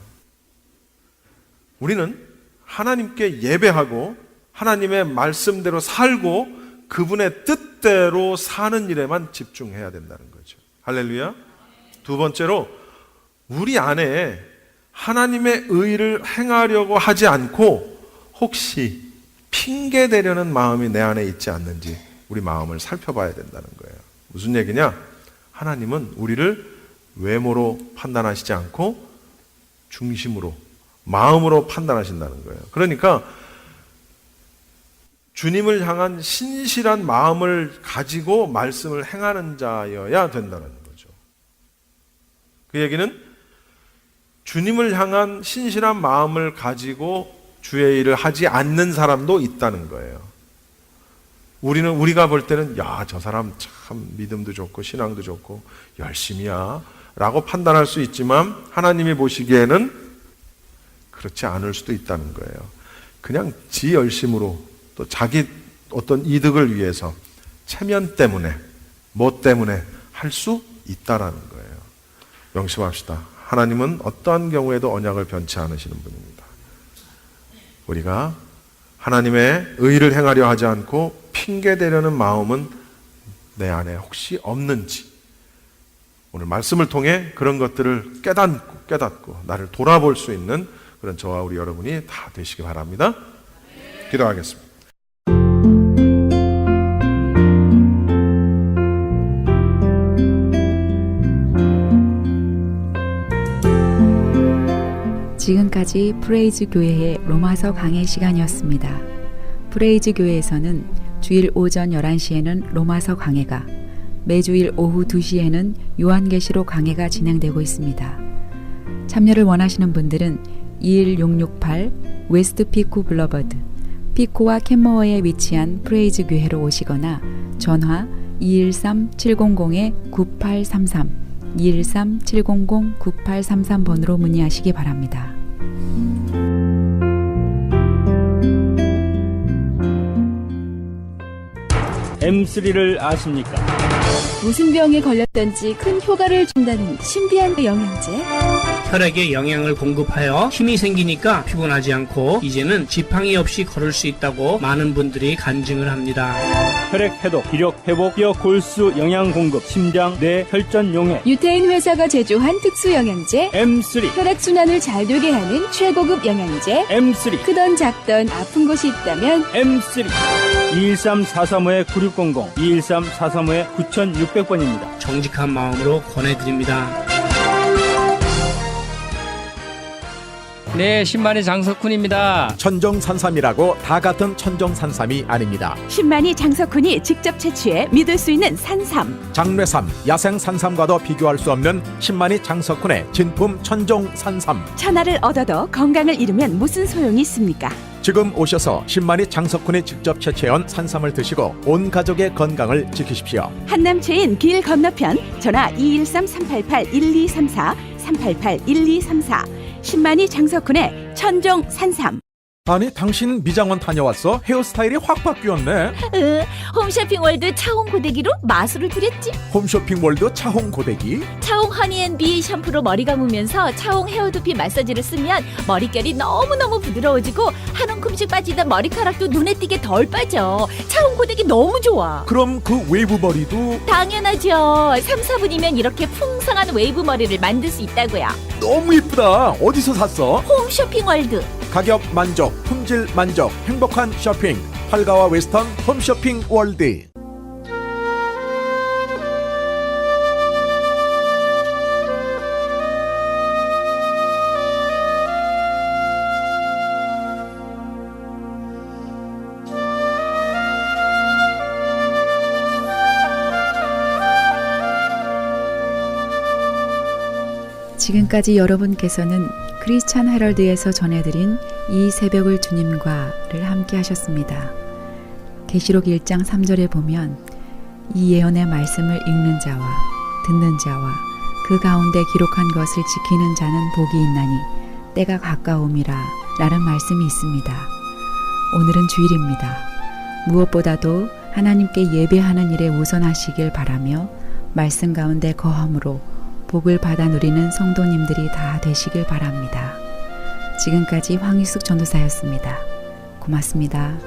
우리는 하나님께 예배하고 하나님의 말씀대로 살고 그분의 뜻대로 사는 일에만 집중해야 된다는 거죠. 할렐루야. 두 번째로, 우리 안에 하나님의 의를 행하려고 하지 않고 혹시 핑계 대려는 마음이 내 안에 있지 않는지 우리 마음을 살펴봐야 된다는 거예요. 무슨 얘기냐? 하나님은 우리를 외모로 판단하시지 않고 중심으로, 마음으로 판단하신다는 거예요. 그러니까 주님을 향한 신실한 마음을 가지고 말씀을 행하는 자여야 된다는 거죠. 그 얘기는 주님을 향한 신실한 마음을 가지고 주의 일을 하지 않는 사람도 있다는 거예요. 우리가 볼 때는 야, 저 사람 참 믿음도 좋고 신앙도 좋고 열심히야 라고 판단할 수 있지만 하나님이 보시기에는 그렇지 않을 수도 있다는 거예요. 그냥 지 열심으로 또 자기 어떤 이득을 위해서 체면 때문에 뭐 때문에 할 수 있다라는 거예요. 명심합시다. 하나님은 어떠한 경우에도 언약을 변치 않으시는 분입니다. 우리가 하나님의 의를 행하려 하지 않고 핑계대려는 마음은 내 안에 혹시 없는지 오늘 말씀을 통해 그런 것들을 깨닫고 나를 돌아볼 수 있는 그런 저와 우리 여러분이 다 되시기 바랍니다. 기도하겠습니다. 지금까지 프레이즈 교회의 로마서 강해 시간이었습니다. 프레이즈 교회에서는 주일 오전 11시에는 로마서 강해가, 매주일 오후 2시에는 요한계시록 강해가 진행되고 있습니다. 참여를 원하시는 분들은 21668 웨스트 피코 블러버드, 피코와 캔머어에 위치한 프레이즈 교회로 오시거나 전화 213-700-9833, 213-700-9833번으로 문의하시기 바랍니다. M3를 아십니까? 무슨 병에 걸렸던지 큰 효과를 준다는 신비한 영양제. 혈액에 영양을 공급하여 힘이 생기니까 피곤하지 않고 이제는 지팡이 없이 걸을 수 있다고 많은 분들이 간증을 합니다. 혈액 해독, 기력 회복, 뼈 골수 영양 공급, 심장, 뇌, 혈전 용해. 유태인 회사가 제조한 특수 영양제. M3, 혈액 순환을 잘 되게 하는 최고급 영양제. M3, 크던 작던 아픈 곳이 있다면 M3. 213-435-9600, 213-435-9600번입니다. 정직한 마음으로 권해드립니다. 네, 신만의 장석훈입니다. 천정산삼이라고 다 같은 천정산삼이 아닙니다. 신만이 장석훈이 직접 채취해 믿을 수 있는 산삼. 장뇌삼, 야생산삼과도 비교할 수 없는 신만이 장석훈의 진품 천정산삼. 천하를 얻어도 건강을 잃으면 무슨 소용이 있습니까? 지금 오셔서 신만이 장석훈이 직접 채취해온 산삼을 드시고 온 가족의 건강을 지키십시오. 한남체인 길 건너편 전화 213-388-1234, 388-1234. 신만이 장석훈의 천정 산삼. 아니 당신 미장원 다녀왔어? 헤어스타일이 확 바뀌었네. 홈쇼핑 월드 차홍 고데기로 마술을 부렸지. 홈쇼핑 월드 차홍 고데기. 차홍 허니앤비 샴푸로 머리 감으면서 차홍 헤어두피 마사지를 쓰면 머릿결이 너무너무 부드러워지고 한 움큼씩 빠지던 머리카락도 눈에 띄게 덜 빠져. 차홍 고데기 너무 좋아. 그럼 그 웨이브 머리도 당연하죠. 3, 4분이면 이렇게 풍성한 웨이브 머리를 만들 수 있다고요. 너무 이쁘다. 어디서 샀어? 홈쇼핑 월드. 가격 만족, 품질 만족, 행복한 쇼핑. 팔가와 웨스턴 홈쇼핑 월드. 지금까지 여러분께서는 크리스찬 헤럴드에서 전해드린 이 새벽을 주님과를 함께 하셨습니다. 계시록 1장 3절에 보면 이 예언의 말씀을 읽는 자와 듣는 자와 그 가운데 기록한 것을 지키는 자는 복이 있나니 때가 가까움이라 라는 말씀이 있습니다. 오늘은 주일입니다. 무엇보다도 하나님께 예배하는 일에 우선하시길 바라며 말씀 가운데 거함으로 복을 받아 누리는 성도님들이 다 되시길 바랍니다. 지금까지 황희숙 전도사였습니다. 고맙습니다.